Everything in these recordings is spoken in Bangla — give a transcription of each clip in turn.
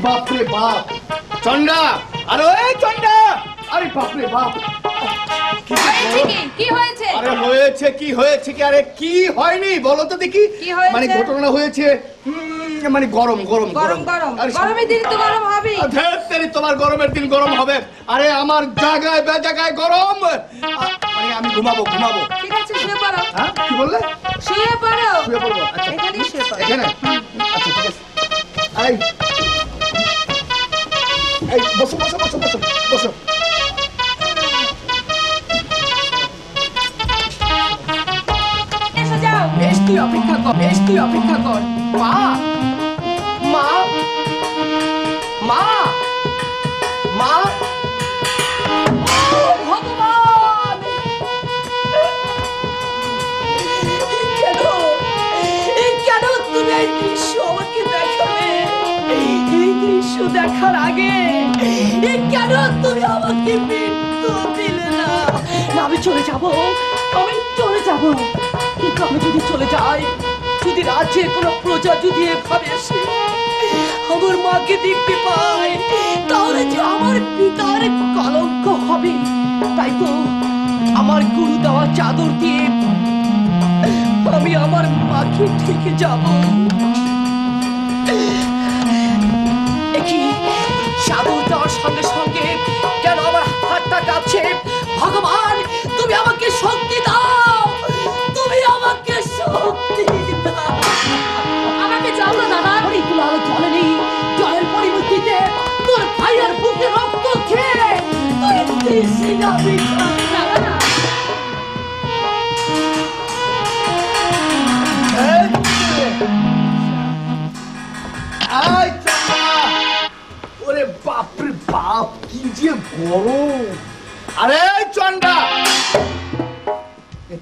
বাপরে বাপ চন্ডা, আরে ওই চন্ডা, আরে বাপরে বাপ কি হয়েছে? আরে হয়েছে কি হয়েছে কি, আরে কি হয়নি বলো তো দেখি। মানে ঘটনা হয়েছে মানে গরম গরম গরম গরম গরমের দিন তো গরম হবে। ধের তোমার গরমের দিন গরম হবে? আরে আমার জায়গায় বেজায়গায় গরম, মানে আমি ঘুমাবো ঘুমাবো। ঠিক আছে শুয়ে পড়ো। হ্যাঁ কি বললে? শুয়ে পড়ো। শুয়ে পড়বো? আচ্ছা এখানেই শুয়ে পড়ো। এখানে? আচ্ছা ঠিক আছে। এই এই বসো বসো বসো বসো বসো। এসে যাও। বেশ তুই অপেক্ষা কর, বেশ তুই অপেক্ষা কর। মা মা মা মা, ভগবান কেন তুমি এই দৃশ্য আমাকে দেখাবে? এই দৃশ্য দেখার আগে কেন তুমি আমাকে মৃত্যু দিলে না? আমি চলে যাব, আমি চলে যাব, কিন্তু আমি যদি চলে যাই, যদি রাজ্যের কোনো প্রজা যদি এভাবে এসে আমার মাকে দেখতে পায়, তাহলে যে আমার পিতার কলঙ্ক হবে। তাই তো আমার গুরু দেওয়া চাদর দিয়ে আমি আমার মাকে ঠেকে যাব। দেখি চাদর দেওয়ার সঙ্গে সঙ্গে কেন আমার হাতটা কাঁপছে? ভগবান তুমি আমাকে শক্তি দাও, তুমি আমাকে শক্তি দাও। আমাকে চলো দাদা। অনেকগুলো আলো জলে নেই, জলের পরিবর্তিতে তোর ভাইয়ের বুকে রক্ত খেয়ে তুই তৃষ্ণা মিটা। ওরে বাপরে বাপ কি যে গরম! আরে চন্ডা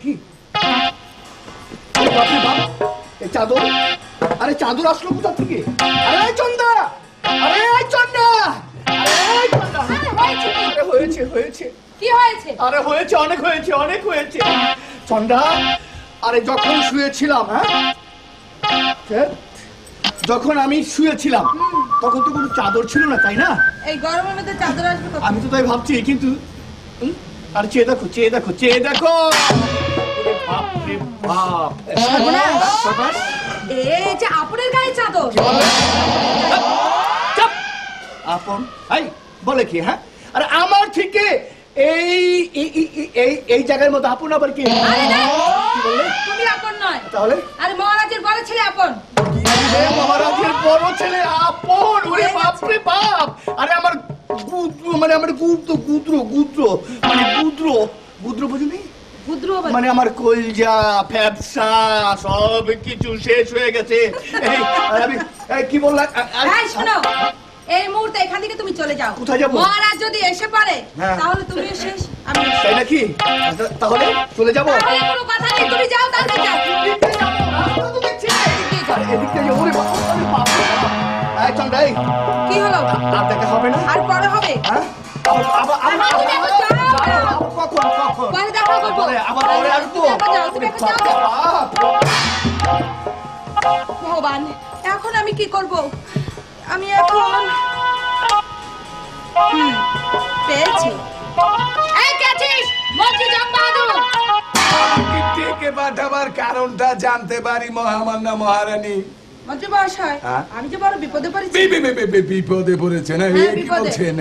কি বাপরে বাপ, এই চাদর, আরে চাদর আসলো কোথা থেকে? আরে চন্ডা, আরে চন্ডা, আরে চন্ডা, আরে হয়েছে হয়েছে। কি হয়েছে? আরে হয়েছে, অনেক হয়েছে, অনেক হয়েছে চন্ডা। আরে যখন শুয়েছিলাম, হ্যাঁ যখন আমি শুয়েছিলাম তখন তো কোনো চাদর ছিল না, তাই না? এই গরমের মধ্যে চাদর আসবে কোথা? আমি তো তাই ভাবছি, কিন্তু আর চেয়ে দেখো চেয়ে দেখো চেয়ে দেখো, বাপ রে বাপ! এই যে আপনের গায়ে চাদর। চুপ! আপন এই বলে কি? হ্যাঁ আরে আমার থেকে এই এই জায়গার মধ্যে আপন আবার কি? আরে না, কি বললে? তুমি আপন নয়। তাহলে আরে মহারাজের বড় ছেলে আপন। মহারাজের বড় ছেলে আপন? ওরে বাপ রে বাপ! আরে আমার গুদ্র, মানে আমার গুদ্র গুদ্র গুদ্র মানে গুদ্র গুদ্র বুঝলি? গুদ্র মানে আমার কলজা ফ্যাপসা সব কিছু শেষ হয়ে গেছে। এই আমি কি বললাম? এই শোনো, এই মুহূর্তে এখান থেকে তুমি চলে যাও। কোথায় যাবো? মহারাজ যদি এসে পড়ে তাহলে তুমি শেষ, আমি তাই নাকি? তাহলে চলে যাবো? তাহলে কোনো কথা নেই, তুমি যাও, তাহলে যাও। এদিকটা যাবো। ওরে বাপ, ওরে বাপ, এই চন্ডা, এই কি হলো? আর দেখা হবে না? আর পরে হবে? হ্যাঁ কখন কখন পরে দেখা করবো। আবার পরে আসবো? তুমি এখন যাও। ভগবান, এখন আমি কি করব? আমি এখন পেয়েছি। এই কে আছিস? মন্ত্রী জগবাহাদুর। ডেকে পাঠাবার কারণটা জানতে পারি মহামান্য মহারানী? মন্ত্রী মহাশয়, আমি যে বড় বিপদে পড়েছি। বিপদে পড়েছেন? হ্যাঁ, কি বিপদে। বলছেন?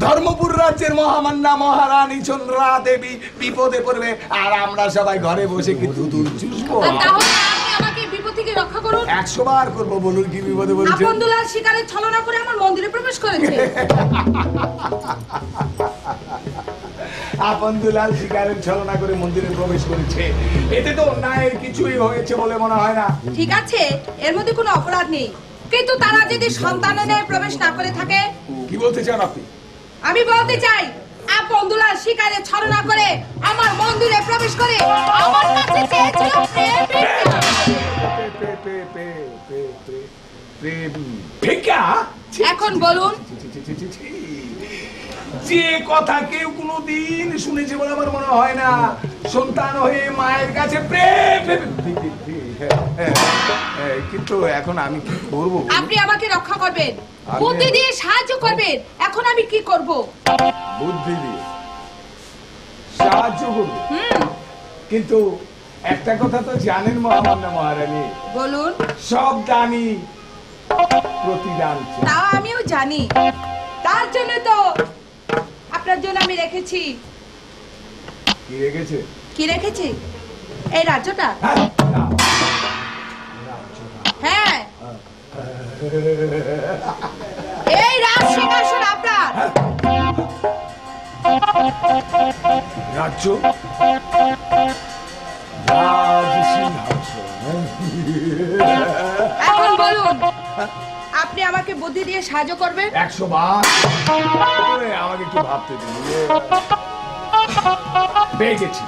ধর্মপুর রাজ্যের মহামান্য মহারানী চন্দ্রা দেবী বিপদে পড়বে আর আমরা সবাই ঘরে বসে কি দুধ চুষবো? আর তাহলে আপনি আমাকে বিপদ থেকে রক্ষা করুন। 100 বার করবো, বলুন কি বিপদে পড়েছে? আপন দুলাল শিকারে ছলনা করে আমার মন্দিরে প্রবেশ করেছে। আপন দুলাল শিকারের ছলনা করে মন্দিরে প্রবেশ করেছে, এতে তো অন্যায়ের কিছুই হয়েছে বলে মনে হয় না। ঠিক আছে, এর মধ্যে কোনো অপরাধ নেই, কিন্তু তারা যদি সন্তানের প্রবেশ না করে থাকে। কি বলতে চান আপনি? আমি বলতে চাই, আপন দুলাল শিকারে ছলনা করে আমার মন্দিরে প্রবেশ করে আমার কাছে চেয়েছিল প্রেম ভিক্ষা। এখন বলুন, যে কথা কেউ কোনোদিন শুনেছে বলে আমার মনে হয় না। সন্তান হয়ে মায়ের কাছে প্রেম কিন্তু এখন আমি কি করবো? আপনি আমাকে রক্ষা করবেন, আমি- বুদ্ধি দিয়ে সাহায্য করবেন। এখন আমি কি করব? বুদ্ধি দিয়ে সাহায্য করবো, কিন্তু একটা কথা তো জানেন মহামান্য মহারানী, বলুন। সব দানই প্রতিদান চায়। তা আমিও জানি, তার জন্য তো আপনার জন্য আমি রেখেছি। কি রেখেছে? কি রেখেছি? এই রাজ্যটা। হ্যাঁ, না। হ্যাঁ, এই রাজ সিংহাসন আপনার। রাজ্য রাজ সিংহাসন। এখন বলুন, আপনি আমাকে বুদ্ধি দিয়ে সাহায্য করবেন? 100 বার ওরে, আমাকে একটু ভাবতে দিন। পেয়ে গেছি।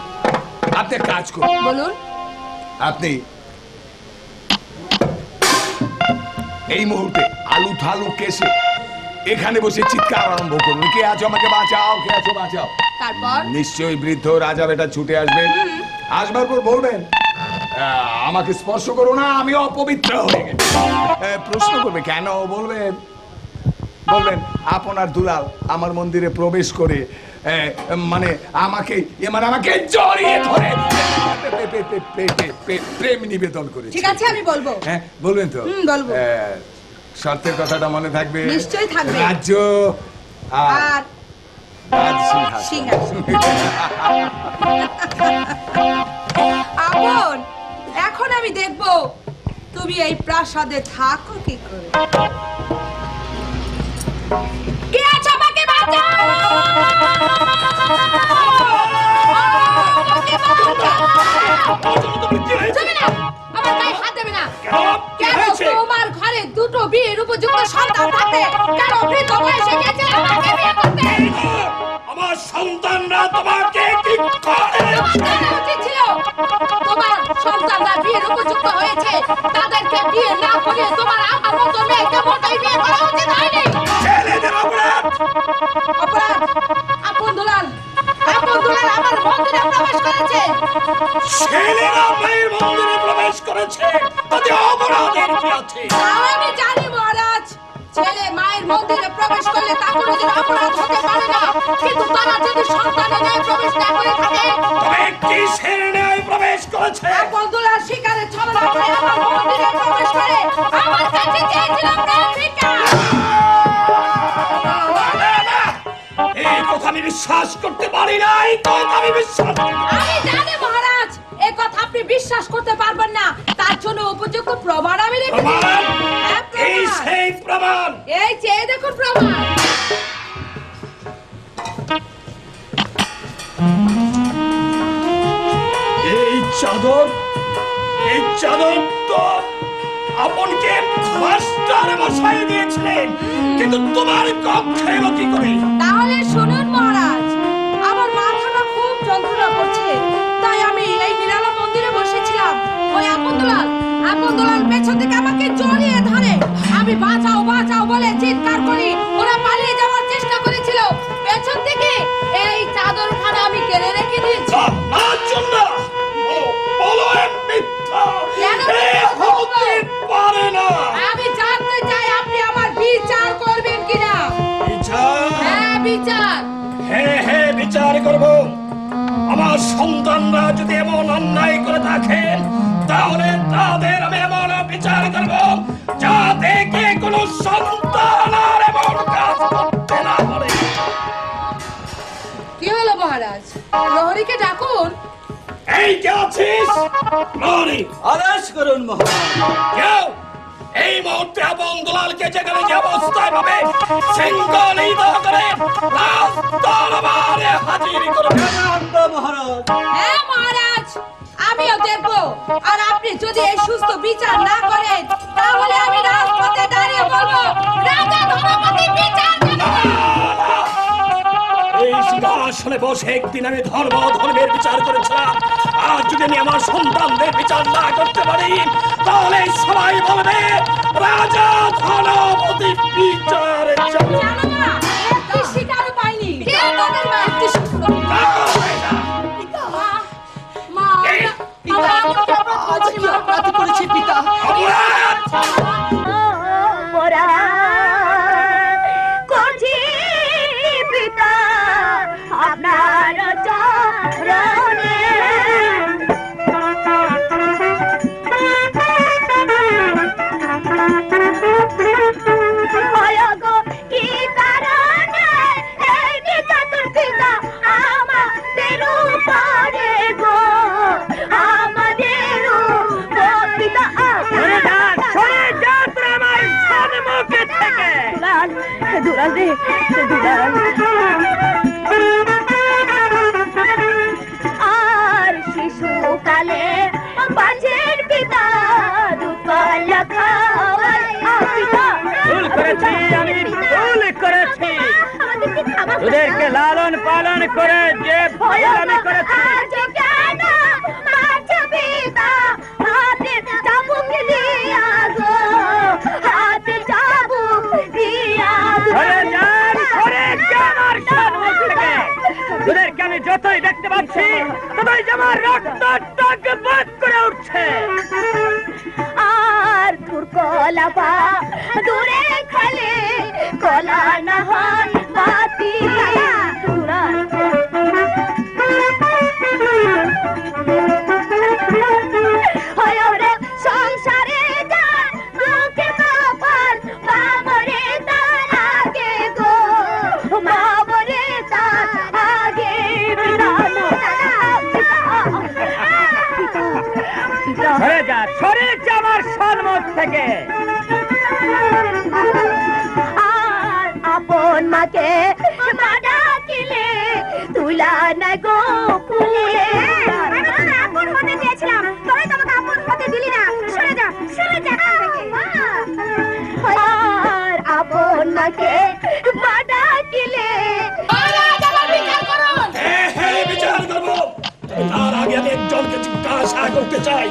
আপনি এক কাজ করুন, বলুন। আপনি এই মুহূর্তে আলু থালু কেসে এখানে বসে চিৎকার আরম্ভ করুন, কে আছো আমাকে বাঁচাও, কে আছো বাঁচাও। তারপর নিশ্চয়ই বৃদ্ধ রাজা বেটা ছুটে আসবেন। আসবার পর বলবেন, আমাকে স্পর্শ করো না, আমি অপবিত্র হয়ে গেছি। প্রশ্ন করবে কেন, বলবেন আপনার দুলাল আমার মন্দিরে প্রবেশ করে মানে আমাকে জড়িয়ে ধরে প্রেম নিবেদন করেছে। ঠিক আছে, আমি বলবো। হ্যাঁ, বলবেন তো? বলবো। শর্তের কথাটা মনে থাকবে? নিশ্চয়ই থাকবে। রাজ্য আর রাজ সিংহাসন। সিংহাসন। আপন, এখন আমি দেখব তুমি এই প্রাসাদে থাকো কি করে। কে আছে আমাকে বাঁচাও! যাবে না, আমার গায়ে হাত দেবে না। কেন তোমার ঘরে দুটো বিয়ের উপযুক্ত সন্তান থাকতে কেন বৃদ্ধ বয়সে গেছে আমাকে বিয়ে করতে? আমার সন্তানরা তোমাকে কি করে? তোমার জানা উচিত ছিল, তোমার সন্তানরা বিয়ের উপযুক্ত হয়েছে, তাদেরকে বিয়ে না করে তোমার আমার মতো মেয়েকে মোটেই বিয়ে করা উচিত হয়নি। ছেলেদের অপরাধ! অপরাধ? আপন দুলাল আমার মন্দিরে প্রবেশ করেছে। ছেলেরা মায়ের মন্দিরে প্রবেশ করেছে, তাতে অপরাধের কি আছে? তাও আমি জানি মহারাজ, ছেলে মায়ের মন্দিরে প্রবেশ করলে তা কোনোদিন অপরাধ হতে পারে না, কিন্তু তারা যদি সন্তানের ন্যায় প্রবেশ না করে থাকে। তবে কিসের ন্যায় প্রবেশ করেছে? আপন দুলাল শিকারে ছলনা করে আমার মন্দিরে প্রবেশ করে আমার কাছে চেয়েছিল প্রেম ভিক্ষা। এই কথা আমি বিশ্বাস করতে পারি না, এই কথা আমি বিশ্বাস করি না। আমি জানি মহারাজ, এই কথা আপনি বিশ্বাস করতে পারবেন না, তার জন্য উপযুক্ত প্রমাণ আমি রেখেছি। প্রমাণ? হ্যাঁ, এই প্রমাণ। সেই প্রমাণ। এই চেয়ে দেখুন প্রমাণ। এই চাদর তো আপনকে মাস্টার মশাই দিয়েছিলেন, কিন্তু তোমার কক্ষে এলো কি করে? তাহলে শুনুন মহারাজ, আমার মাথাটা খুব যন্ত্রণা করছে, তাই আমি এই নিরালা মন্দিরে বসেছিলাম। ওই আপন দুলাল পেছন থেকে আমাকে জড়িয়ে ধরে, আমি বাঁচাও বাঁচাও বলে চিৎকার করি, ওরা পালিয়ে যাওয়ার চেষ্টা করেছিল। পেছন থেকে এই চাদরখানা আমি কেড়ে রেখে দিয়েছি। আমার জন্য বলো এক মিথ্যা। কেন এ মিথ্যা বলবো? হতে পারে না। আমি জানতে চাই আপনি আমার বিচার করবেন কিনা। বিচার? হ্যাঁ, বিচার। হ্যাঁ, বিচার করব। আমার সন্তানরা যদি এমন অন্যায় করে থাকেন, তাহলে তাদের আমি এমন বিচার করব যাতে কে কোনো সন্তান আর এমন কাজ করতে না পারে। কি হলো মহারাজ, প্রহরীকে ডাকুন। এই কে আছিস? প্রহরী, আদেশ করুন মহারাজ। কেউ এই মুহূর্তে আপন দুলালকে যেখানে যে অবস্থায় পাবে শৃঙ্খলিত করে রাজদরবারে হাজির করবে। মহারাজ, হ্যাঁ মহারাজ, আমিও দেখব। আর আপনি যদি এই সুস্থ বিচার না করেন, তাহলে আমি রাজপথে দাঁড়িয়ে বলবো, রাজা ধর্মপতি বিচার করুন। এই সিংহাসনে বসে একদিন আমি ধর্মের বিচার করেছিলাম, আর যদি আমি আমার সন্তানদের বিচার না করতে পারি, তাহলে সবাই বলবে রাজা ধর্মপতি বিচারের জন্য। জানো না, একটি শিকারও পাইনি। কে তাদের মা একটি শিকার? মা, এই, আমরা এমন কি অপরাধ করেছি, মা? অপরাধী করেছি পিতা। অপরাধ! করে যে ভয়ামি করেছে সরে যান, সরে যান আমার সামনে থেকে। তোদেরকে আমি যতই দেখতে পাচ্ছি ততই যে আমার রক্ত টগবগ করে উঠছে। আর তোর কলাপা দূরে খালে কলা না হয় বাতি সংসারে যার মুখে কপাল বাবরে তার আগে গো বাবরে তার আগে সরে যা, সরে যা আমার সম্মুখ থেকে। আর আপন মাকে মা ডাকিলে তুলা না গো ফুলে আপন হতে চেয়েছিলাম তবে তোমাকে আপন হতে দিলি না সরে যা আর আপন মাকে মা ডাকিলে বিচার করবো। তার আগে আমি একজনকে জিজ্ঞাসা করতে চাই,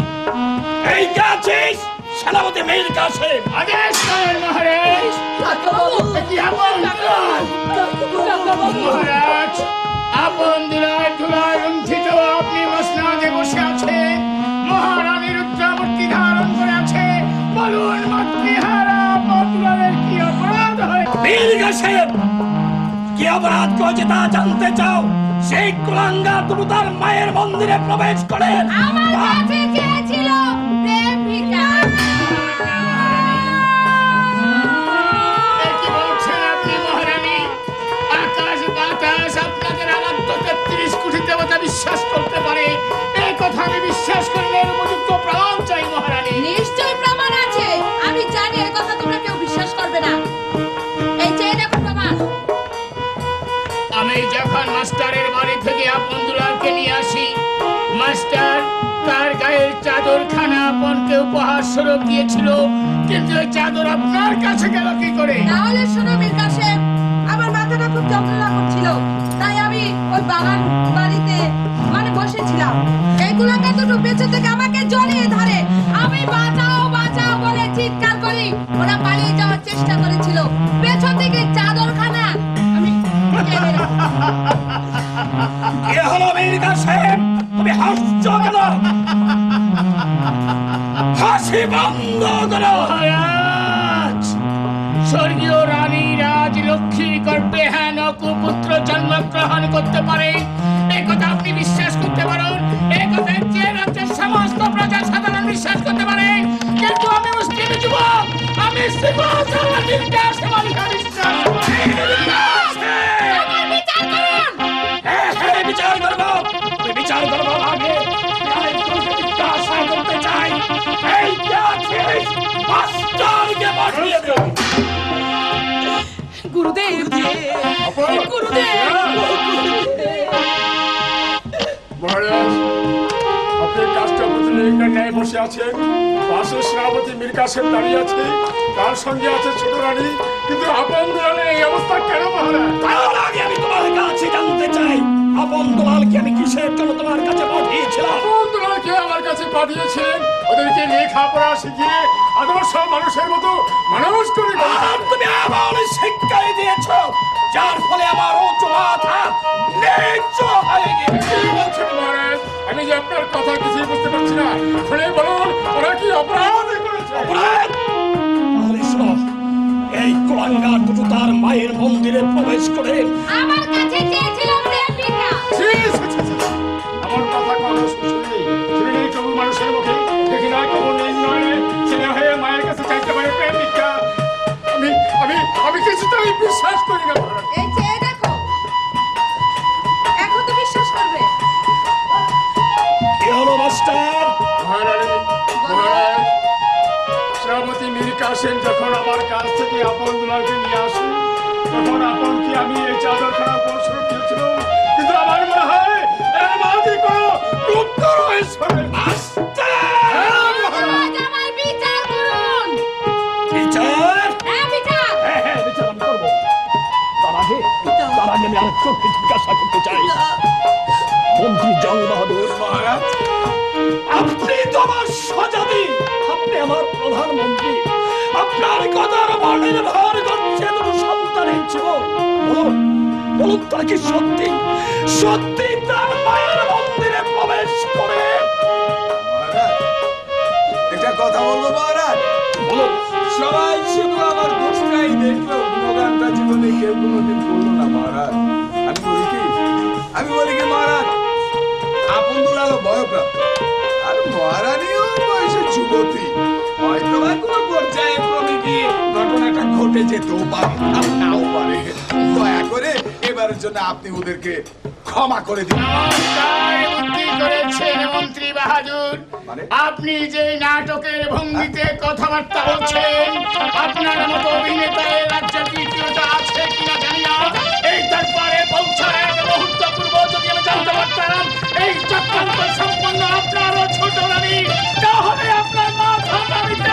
এই কে আছিস? সেনাপতি মীর কাসেম। আদেশ করেন মহারাজ। কি আপন দুলাল? মহারাজ, আপন দুলাল ধুলায় রুন্ধিত আপনি মসনদে বসে আছেন, মহারানী রুদ্রামূর্তি ধারণ করে আছে। বলুন মাতৃহারা আপন দুলালের কি অপরাধ হয়েছে? মীর কাসেম কি অপরাধ করেছে তা জানতে চাও? সেই কুলাঙ্গার দুটো তার মায়ের মন্দিরে প্রবেশ করেন। আমার কাছে চেয়েছিল প্রেম ভিক্ষা। কি বলছেন আপনি মহারানী? আকাশ বাতাস আপনাদের আরাধ্য ৩৩ কোটি দেবতা বিশ্বাস করতে পারে, এই কথা আমি বিশ্বাস করলে এর উপযুক্ত প্রমাণ চাই মহারানী। নিশ্চয়ই প্রমাণ আছে, আমি জানি এই কথা তোমরা কেউ বিশ্বাস করবে না। এই চেয়ে দেখো প্রমাণ। আমি যখন মাস্টারের বাড়ি থেকে আপন দুলালকে নিয়ে আসি, মাস্টার তার গায়ের চাদরখানা আপনকে উপহার স্বরূপ দিয়েছিল, কিন্তু ওই চাদর আপনার কাছে গেল কি করে? তাহলে শোনো মীর কাসেম, আমার মাথাটা খুব যন্ত্রণা করছিল, তাই আমি ওই বাগান বাড়িতে বসেছিলাম। এই কুলাঙ্গার দুটো পেছন থেকে আমাকে জড়িয়ে ধরে, আমি বাঁচাও বাঁচাও বলে চিৎকার করি। ওরা পালিয়ে যাওয়ার চেষ্টা করেছিল, পেছন থেকে চাদরখানা আমি টেনে নিলাম। কে হলো মীর কাসেম? তুমি হাসছো কেন? হাসি বন্ধ করো। মহারাজ, স্বর্গীয় রানী রাজলক্ষ্মী গর্ভে হেন কুপুত্র জন্মগ্রহণ করতে পারে, এই কথা আপনি বিশ্বাস করতে পারেন, এই কথা যে রাজ্যের সমস্ত প্রজা সাধারণ বিশ্বাস করতে পারে, কিন্তু আমি মুসলিম যুবক, আমি সিংহাসনের বিশ্বাস করি না, বিশ্বাস করি না। আমার বিচার করুন। হ্যাঁ, বিচার করবো। তুমি বিচার করবো আগে আমি তোকে জিজ্ঞাসা করতে চাই, এই কে আছিস? মাস্টারকে পাঠিয়ে দে। গুরুদেব গুরুদেব মহারাজ, আপনি কাজটা বুঝলে এখানে বসে আছেন, পাশে সেনাপতি মীর কাসেম দাঁড়িয়ে আছে, তার সঙ্গে আছে ছোট রানী, কিন্তু আপন দুলালের এই অবস্থা কেন মহারাজ? তার আগে আমি তোমার কাছে জানতে চাই, আপন দুলালকে আমি কিসের জন্য তোমার কাছে পাঠিয়েছিলাম? আপন দুলালকে আমার কাছে পাঠিয়েছেন ওদেরকে লেখাপড়া শিখিয়ে আদর্শ মানুষের মতো মানুষ করে গড়ে আর তুমি এমন শিক্ষাই দিয়েছ যার ফলে আমার উঁচু মাথা নিচু হয়ে গেছে। কি বলছেন মহারাজ? আমি যে আপনার কথা কিছুই বুঝতে পারছি না, শুনে বলুন ওরা কি অপরাধ করেছে? অপরাধ? তাহলে শোনো, এই কুলাঙ্গার দুটো তার মায়ের মন্দিরে প্রবেশ করে আমার কাছে চেয়েছিল প্রেম ভিক্ষা। ছি, ছি, ছি, ছি, ছি। আমার কথা কোনো শুনিনি, শুনিনি কেবল মানুষের মুখে, দেখি না কেবল নয় ছেলে হয়ে মায়ের কাছে চাইতে পারে প্রেম ভিক্ষা। আমি আমি আমি কিছুতেই বিশ্বাস করি না মহারাজ। এই চেয়ে দেখো, এখন তো বিশ্বাস করবে। কি হলো মাস্টার? মহারানী, মহারাজ, সেনাপতি মীর কাসেম যখন আমার কাছ থেকে আপন দুলালকে নিয়ে আসে, তখন আপন কি আমি এই চাদরখানা পৌঁছানো দিয়েছিল, কিন্তু আমার মনে হয় এর মাঝে কোনো গুপ্ত রয়েছে। হ্যাঁ, মহারাজ। আজ আমার বিচার করুন। বিচার? হ্যাঁ, বিচার। হ্যাঁ, বিচার আমি করবো। তার আগে আমি আরেকজনকে জিজ্ঞাসা করতে চাই। মন্ত্রী, আপনার কথার উপর নির্ভর করছে দুটো সন্তানের জীবন। বলুন বলুন, তা কি সত্যি সত্যি তার মায়ের মন্দিরে প্রবেশ করে? একটা কথা বলবো মহারাজ, বলুন। সবাই শুধু আমার দোষটাই দেখলো, গুণগানটা জীবনে কেউ কোনোদিন করলো না মহারাজ। আমি বলি কি মহারাজ, আপন দুলাল বয়প্রাপ্ত আর মহারানীও বয়সে যুবতী, হয়তো বা কোনো পর্যায়ে ক্রমে গিয়ে ঘটনাটা ঘটে যেতেও পারে আর নাও পারে। দয়া করে এবারের জন্য আপনি ওদেরকে ক্ষমা করে দিন। নমস্কার, বুদ্ধি করেছেন মন্ত্রী বাহাদুর। মানে? আপনি যে নাটকের ভঙ্গিতে কথাবার্তা বলছেন, আপনার মতো অভিনেতার রাজ্যে তৃতীয়তা আছে কিনা জানি না। এই তারপরে পৌঁছার এক মুহূর্ত পূর্ব যদি আমি জানতে পারতাম এই চক্রান্ত সম্পন্ন আপনার ও ছোট রানী, তাহলে আপনার মাথা দাবিতে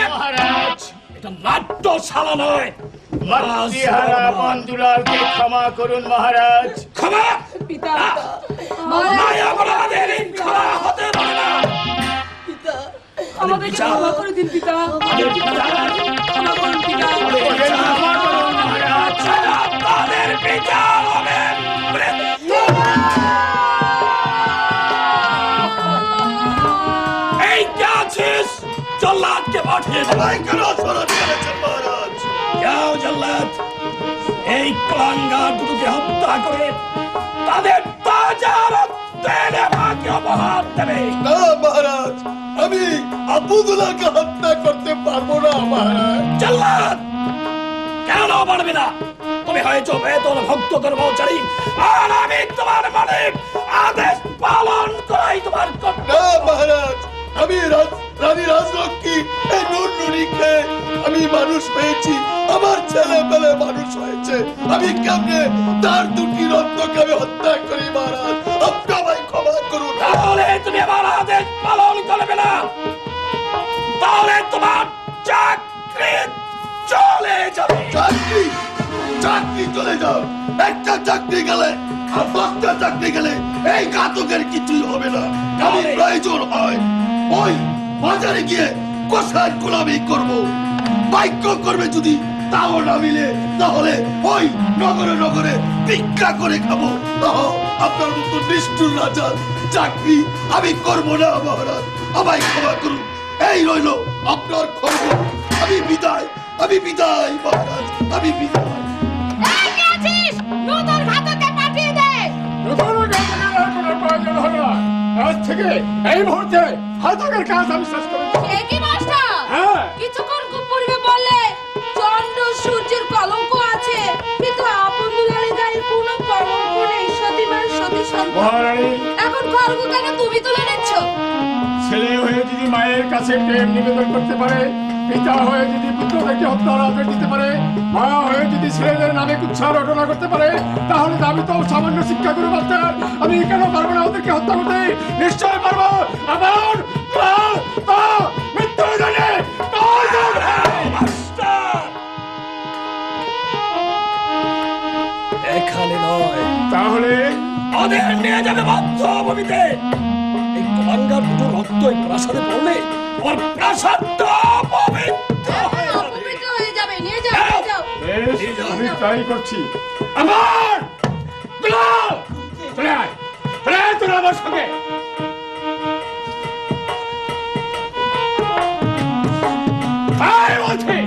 মহারাজ। এটা নাট্যশালা নয়। মাতৃহারা বন্ধুলালকে ক্ষমা করুন মহারাজ। ক্ষমা পিতা নাই, আমাদের এই ক্ষমা হতে পারে না। পিতা আমাদেরকে ক্ষমা করে দিন পিতা, আমাদের বিচার, ক্ষমা করুন পিতা। ক্ষমা করুন মহারাজ। আপনাদের বিচার হবে মৃত্যু। এই কে আছিস? জল্লাদকে পাঠিয়ে দে। যাও জল্লাদ, এই কলাঙ্গার দুটোকে হত্যা করে তাদের তাজা রক্তের ভাগে অপহার দেবে। না মহারাজ, আমি আবুদুল্লাহকে হত্যা করতে পারবো না মহারাজ। জল্লাদ, কেন পারবে না? তুমি হয়েছো বেতন ভক্ত কর্মচারী, আর আমি তোমার মালিক। আদেশ পালন করাই তোমার কর্তব্য। না মহারাজ, আমি রানী রাজলক্ষ্মী এই নুননুনিকে আমি মানুষ হয়েছি, আমার ছেলে পেলে মানুষ হয়েছে, আমি কেমনে তার দুটি রত্নকে আমি হত্যা করি মহারাজ? আপনি আমায় ক্ষমা করুন। তাহলে তুমি আমার আদেশ পালন করবে না, তাহলে তোমার চাকরি চলে যাবে। চাকরি চাকরি চলে যাও। একটা চাকরি গেলে আর 10টা চাকরি গেলে এই ঘাতকের কিছুই হবে না। আমি প্রয়োজন হয় ওই বাজারে গিয়ে কষার গোলামি করব, বাক্য করবে যদি তাও না মিলে তাহলে ওই নগরে নগরে ভিক্ষা করে খাবো। তাও আপনার মতো নিষ্ঠুর রাজার চাকরি আমি করব না মহারাজ, আমায় ক্ষমা করুন। এই রইল আপনার খবর। আমি বিদায় মহারাজ, আমি বিদায়। এই কে আছিস? নতুন ঘাতককে পাঠিয়ে দে। নতুন ঘাতকের আর কোনো প্রয়োজন হলো না। আজ থেকে এই মুহূর্তে ঘাতকের কাজ আমি শেষ করেছি। এ কি মাস্টার? হ্যাঁ। কিছুক্ষণ পূর্বে বললে চন্দ্র সূর্যের কলঙ্ক আছে, কিন্তু আবুদুল্লাহের গায়ে কোনো কলঙ্ক নেই। সতী মানে সতী সন্তান। মহারানী, এখন কলঙ্ক কেন তুমি তুলে নিচ্ছ? ছেলে হয়ে যদি মায়ের কাছে প্রেম নিবেদন করতে পারে, পিতা হয়ে যদি পুত্রদেরকে হত্যার আদেশ দিতে পারে, মা হয়ে যদি ছেলেদের নামে কুৎসা রটনা করতে পারে, তাহলে তো আমি তো সামান্য শিক্ষা করে মাস্টার, আমি কেন পারবো না ওদেরকে হত্যা করতে? নিশ্চয় পারবো। আমার মৃত্যু জানে মাস্টার, এখানে নয়, তাহলে ওদের নিয়ে যাবে বদ্ধ ভূমিতে। এই কমান্ডার দুটো রক্ত এই প্রাসাদে পড়লে আমার প্রাসাদটা পবিত্র হয়ে যাবে। অপবিত্র হয়ে যাবে। নিয়ে যাও, নিয়ে যাও। বেশ, আমি তাই করছি। আমার দুলাল, চলে আয়, তোরা আমার সঙ্গে। আয় বলছি।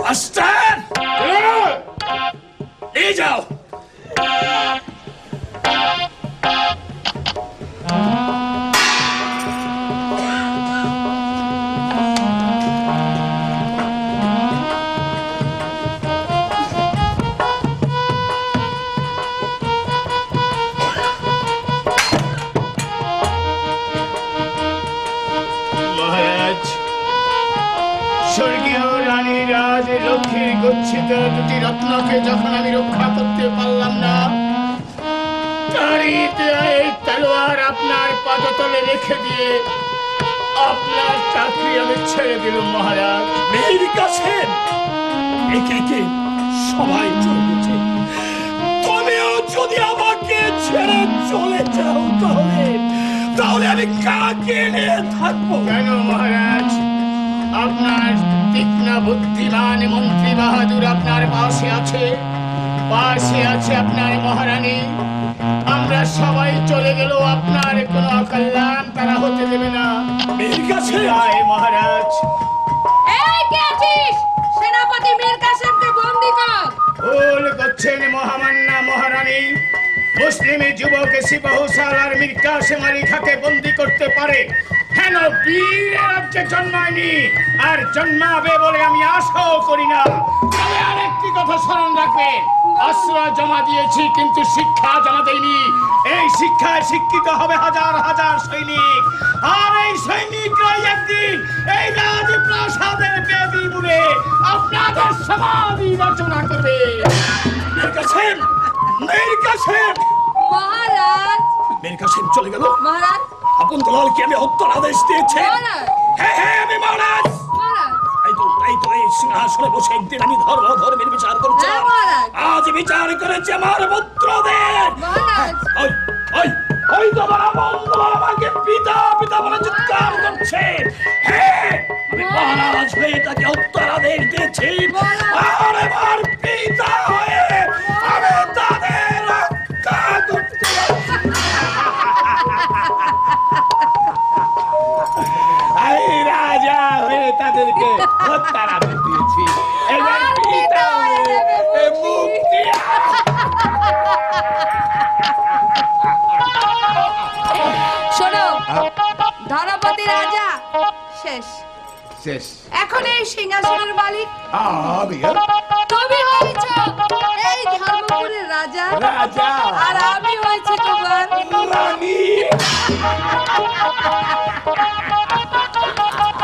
মাস্টার নিয়ে যাও। মহারাজ, স্বর্গীয় রানী রাজ লক্ষ্মীর গচ্ছিত দুটি রত্নকে যখন আমি রক্ষা করতে পারলাম না, তারই এই তলোয়ার আপনার পদতলে রেখে দিয়ে আপনার চাকরি আমি ছেড়ে দিলাম মহারাজ। মীর কাসেম, একে একে সবাই চলে গেছে, তুমিও যদি আমাকে ছেড়ে চলে যাও তাহলে আমি কাকে নিয়ে থাকবো? কেন মহারাজ, আপনার তীক্ষ্ণ বুদ্ধিমান মন্ত্রী বাহাদুর আপনার পাশে আছে আপনার মহারানী। আমরা সবাই চলে গেলেও আপনার কোনো অকল্যাণ তারা হতে দেবে না। মীর কাসেম, জয় মহারাজ। এই কে আছিস? সেনাপতি মীর কাসেমকে বন্দী কর। ভুল করছেন মহামান্না মহারানী। মুসলিমী যুবক সিপাহ সালার মীর কাসেম আলী খাঁকে বন্দী করতে পারে, কেন বীর রাজ্যে জন্মায়নি আর জন্মাবে বলে আমি আশাও করি না। তবে আরেকটি কথা স্মরণ রাখবেন, অস্ত্র জমা দিয়েছি কিন্তু শিক্ষা জমা দেয়নি। এই শিক্ষায় শিক্ষিত হবে হাজার হাজার সৈনিক, আর এই সৈনিকরাই একদিন এই রাজপ্রাসাদের বেদি মুড়ে আপনাদের সমাধি রচনা করবে। মীর কাসেম, মীর কাসেম, মহারাজ, মীর কাসেম চলে গেল। মহারাজ, আপন দুলালকে আমি হত্যার আদেশ দিয়েছি। মহারাজ, হ্যাঁ আমি মহারাজ। মহারাজ, এই সিংহাসনে বসে একদিন আমি ধর্মের বিচার করছি। হ্যাঁ, মহারাজ। আজ বিচার করেছে আমার পুত্রদের। মহারাজ, ওই তোমার বন্ধু আমাকে পিতা পিতা বলে চিৎকার করছে। হ্যাঁ আমি মহারাজ হয়ে তাকে হত্যার আদেশ দিয়েছি, আর আমার পিতা হয়ে আমি তাদের রক্ষা করতে। আমি রাজা হয়ে তাদেরকে হত্যার আদেশ দিয়েছি, এবার পিতা হয়ে মুক্তি। শোনো, ধনপতি রাজা শেষ। শেষ। এখন এই সিংহাসনের মালিক আমি তুমি হয়েছ এই ধর্মপুরের রাজা, রাজা আর আমি হয়েছি তোমার রানী।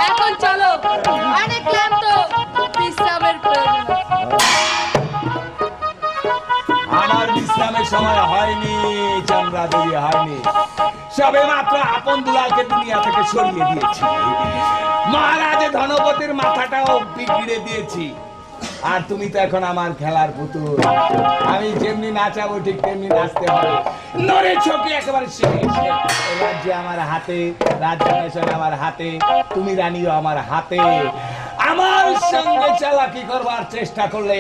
এখন চলো, অনেক ক্লান্ত, বিশ্রামের প্রয়োজন। আমার বিশ্রামের সময় হয়নি চন্দ্রা দেবী, হয়নি। সবে মাত্র আপন দুলালকে দুনিয়া থেকে সরিয়ে দিয়েছি, মহারাজের ধনপতির মাথাটাও বিগড়ে দিয়েছি, আর তুমি তো এখন আমার খেলার পুতুল। আমি যেমনি নাচাবো ঠিক তেমনি নাচতে হবে। নড়ে চোখে একেবারে রাজ্য আমার হাতে, রাজ্য আমার হাতে, তুমি রানীও আমার হাতে। আমার সঙ্গে চালাকি করবার চেষ্টা করলে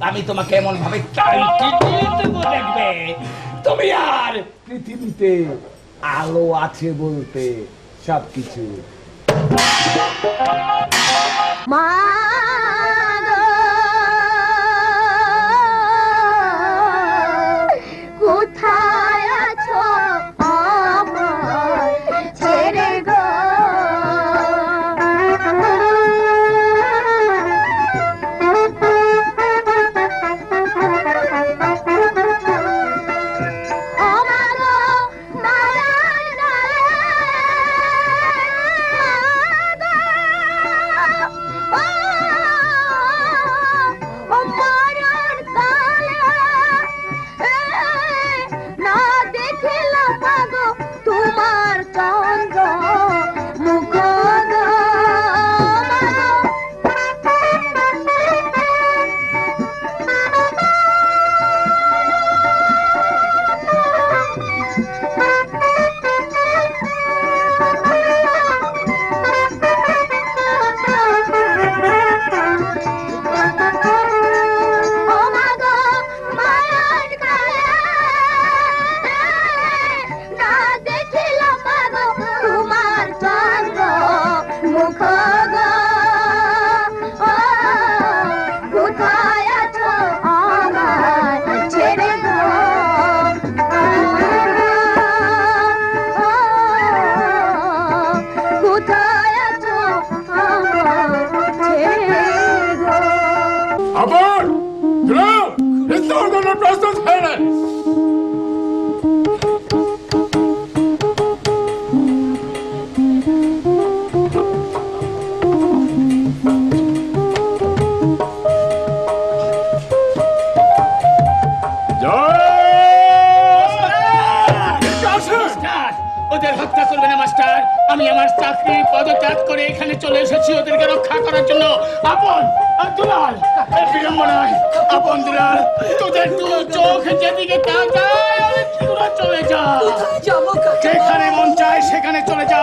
আমি তোমাকে এমন ভাবে দেখবে তুমি আর পৃথিবীতে আলো আছে বলতে সবকিছু। মা গো, কোথায় আছো আমার ছেড়ে গো? Oh আপন দুলাল তোর কোনো প্রশ্ন হয় না। মাস্টার, ওদের হত্যা করবে না মাস্টার। আমি আমার চাকরি পদত্যাগ করে এখানে চলে এসেছি ওদেরকে রক্ষা করার জন্য। আপন দুলাল, বিলম্ব নয়। আপন দুলাল, তোদের দু চোখ যেদিকে তাকায় তোরা চলে যা। কোথায় যাবো কাকা? যেখানে মন চায় সেখানে চলে যা,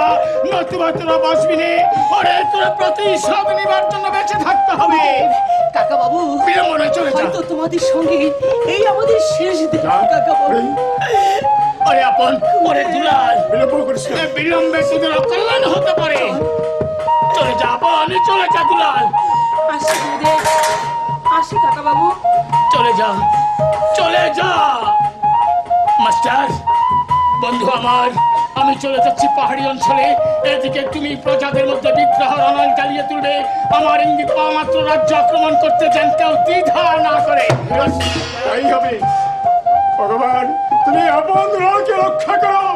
নতুবা তোরা বাঁচবি নে। ওরে তোরা প্রতিশোধ নিবার জন্য বেঁচে থাকতে হবে। কাকা বাবু, বিলম্ব নয়, চলে যা। হয়তো তোমাদের সঙ্গে এই আমাদের শেষ দিন কাকা বাবু। ওরে আপন, ওরে দুলাল, বিলম্ব করিস না। বিলম্বে তোদের অকল্যাণ হতে পারে। চলে যা আপন, চলে যা দুলাল, আসি গুরুদেব, আসি কাকা বাবু। চলে যা, চলে যা। মাস্টার, বন্ধু আমার, আমি চলে যাচ্ছি পাহাড়ি অঞ্চলে। এদিকে তুমি প্রজাদের মধ্যে বিগ্রহ রণাল জ্বালিয়ে তুলবে। আমার ইঙ্গিত পাওয়া মাত্র রাজ্য আক্রমণ করতে যেন কেউ দ্বিধা না করে। তাই হবে। ভগবান, তুমি আপন দুলালকে রক্ষা করো।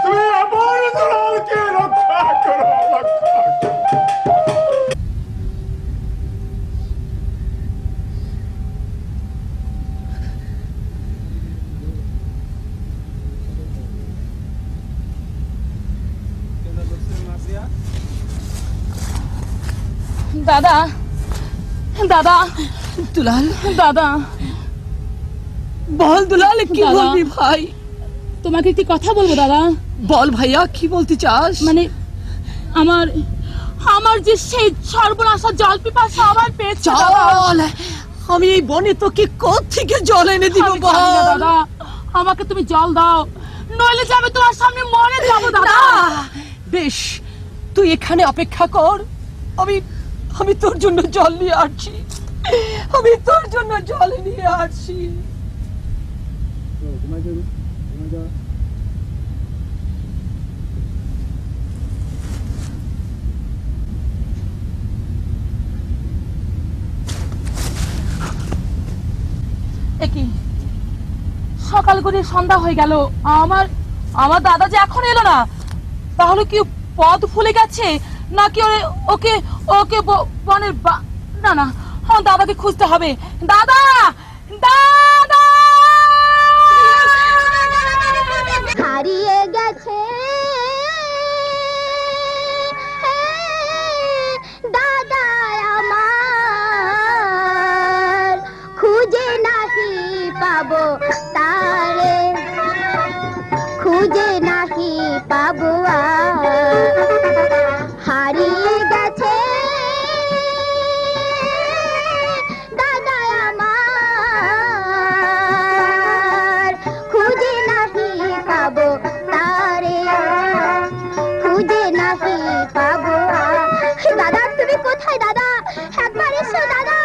তুমি আপন দুলালকে রক্ষা করো, রক্ষা করো। দাদা, দাদা, দুলাল, দাদা, বল দুলাল, কি দাদা। বলবি ভাই? তোমাকে একটি কথা বলবো দাদা। বল ভাইয়া, কি বলতে চাস? মানে আমার আমার যে সেই সর্বনাশা জল পিপাসা আমার পেয়েছে দাদা। চল, আমি এই বনে তোকে কোত্থেকে জল এনে দিব আমি জানি না বল। দাদা, আমাকে তুমি জল দাও, নইলে যে আমি তোমার সামনে মরে যাবো দাদা। না, বেশ, তুই এখানে অপেক্ষা কর। আমি আমি তোর জন্য জল নিয়ে আসছি। আমি তোর জন্য জল নিয়ে আসছি। একই সকাল করে সন্ধ্যা হয়ে গেল, আমার আমার দাদা যে এখন এলো না। তাহলে কি পথ ভুলে গেছে নাকি ওকে ওকে বনের না না, আমার দাদাকে খুঁজতে হবে। দাদা, দাদা, হারিয়ে গেছে দাদা আমার, খুঁজে নাহি পাবো তারে, খুঁজে নাহি পাবো আর। হারিয়ে গেছে দাদা আমার, খুঁজে নাহি পাবো তারে, খুঁজে নাহি পাবো আর। দাদা, তুমি কোথায় দাদা? একবার এসো দাদা,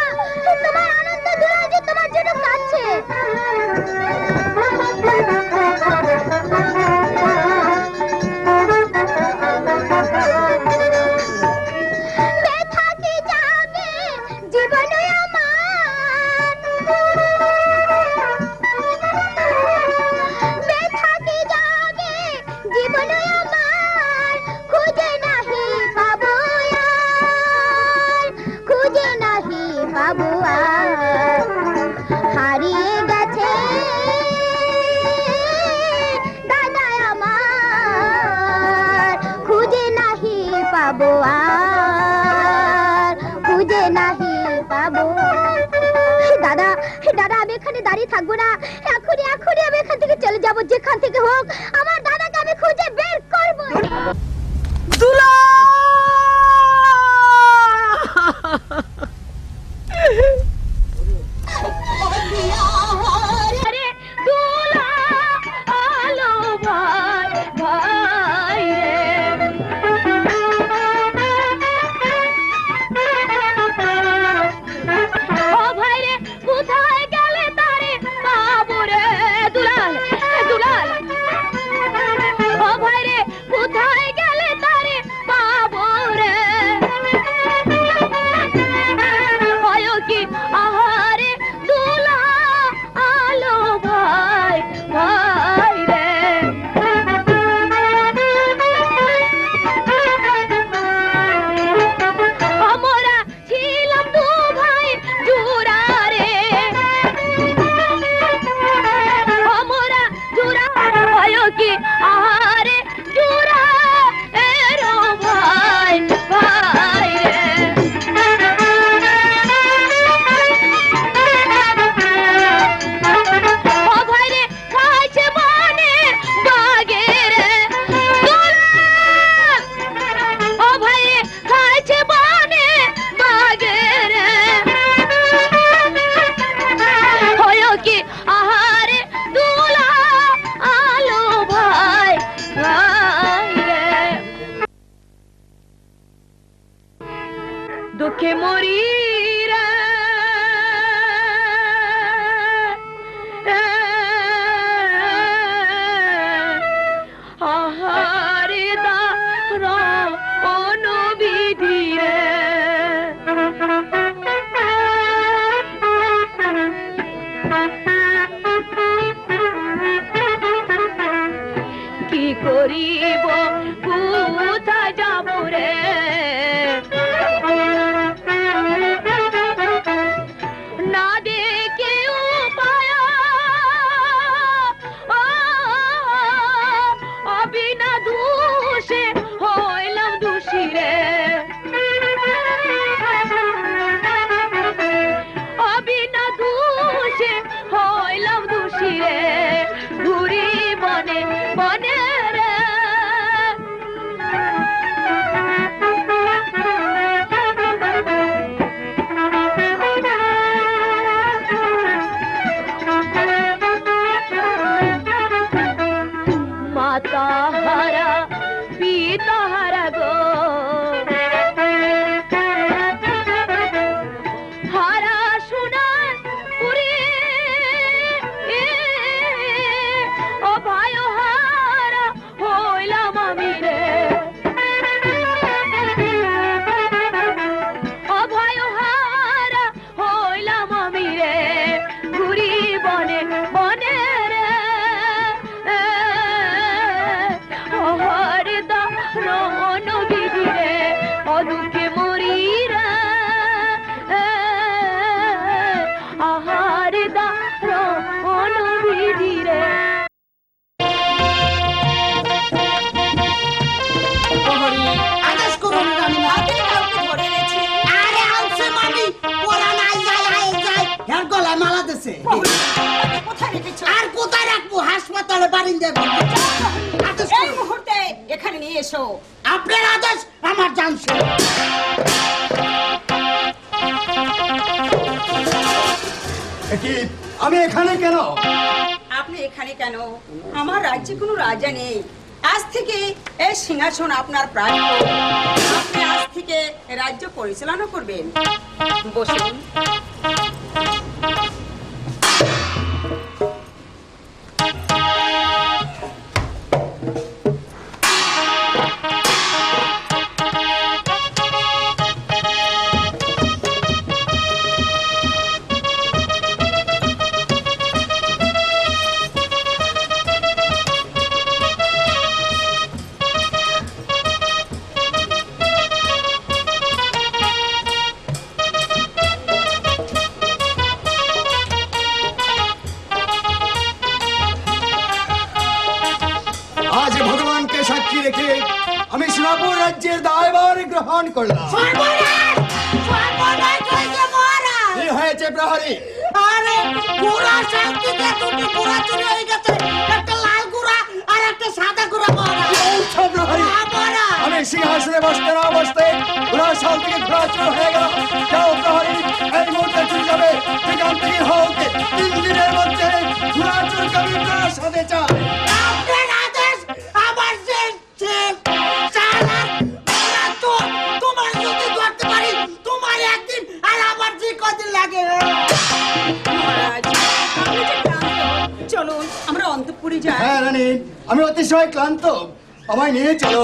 তোমার আনন্দ দুলাল যে তোমার জন্য কাঁদছে। ব্যথা কি যাবে জীবনে আমার, ব্যথা কি যাবে জীবনে আমার, খুঁজে নাহি পাবো আর, খুঁজে নাহি পাবো আর। হারিয়ে গেছে দাদা আমার, খুঁজে নাহি পাবো আর, খুঁজে নাহি পাবো। দাদা, দাদা, আমি এখানে দাঁড়িয়ে থাকবো না। এখনই এখনই আমি এখান থেকে চলে যাবো। যেখান থেকে হোক আমার দাদাকে আমি খুঁজে বের করবো। আরে দুলাল, ভাই ভাই রে, ও ভাই রে, কোথায় গেলে তারে পাবো রে? দুলাল, দুলাল, ও ভাই রে, কোথায় গেলে তারে পাবো রে? তাকে কোথায় রেখেছো? আর কোথায় রাখবো? হাসপাতালে বারিন্দায় আদেশ এই করুন। মুহূর্তে এখানে নিয়ে এসো। আপনার আদেশ আমার জানছে। কি আমি এখানে কেন? আপনি এখানে কেন? আমার রাজ্যে কোনো রাজা নেই। আজ থেকে এই সিংহাসন আপনার প্রাপ্য। আপনি আজ থেকে রাজ্য পরিচালনা করবেন। বসুন। আজ ভগবানকে সাক্ষী রেখে আমি সোনাপুর রাজ্যের দায়ভার গ্রহণ করলাম। সর্বনাশ! সর্বনাশ হয়েছে মহারাজ! কি হয়েছে প্রহরী? আরে গুড়া শান্তিতে দুটি গুড়া চুরি হয়ে গেছে। একটা লাল গুড়া আর একটা সাদা গুড়া মহারাজ। বলছো প্রহরী? হ্যাঁ, মহারাজ। আমি সিংহাসনে বসতে না বসতে ঘোড়া শাল থেকে ঘোড়া চুরি হয়ে গেল। যাও প্রহরী, এই মুহূর্তে চলে যাবে যেখান থেকে হোক 3 দিনের মধ্যে ঘোড়া চুরিকে আমি প্রাসাদে চাই। আপনার আদেশ আমার শেষ শেষ। শালার ঘোড়া চোর। তোমার যদি ধরতে পারি তোমার একদিন আর আমার যে কদিন লাগে। মহারাজ, আপনি যে ক্লান্ত, চলুন আমরা অন্তঃপুরে যাই। হ্যাঁ রানী, আমি অতিশয় ক্লান্ত, আমায় নিয়ে চলো।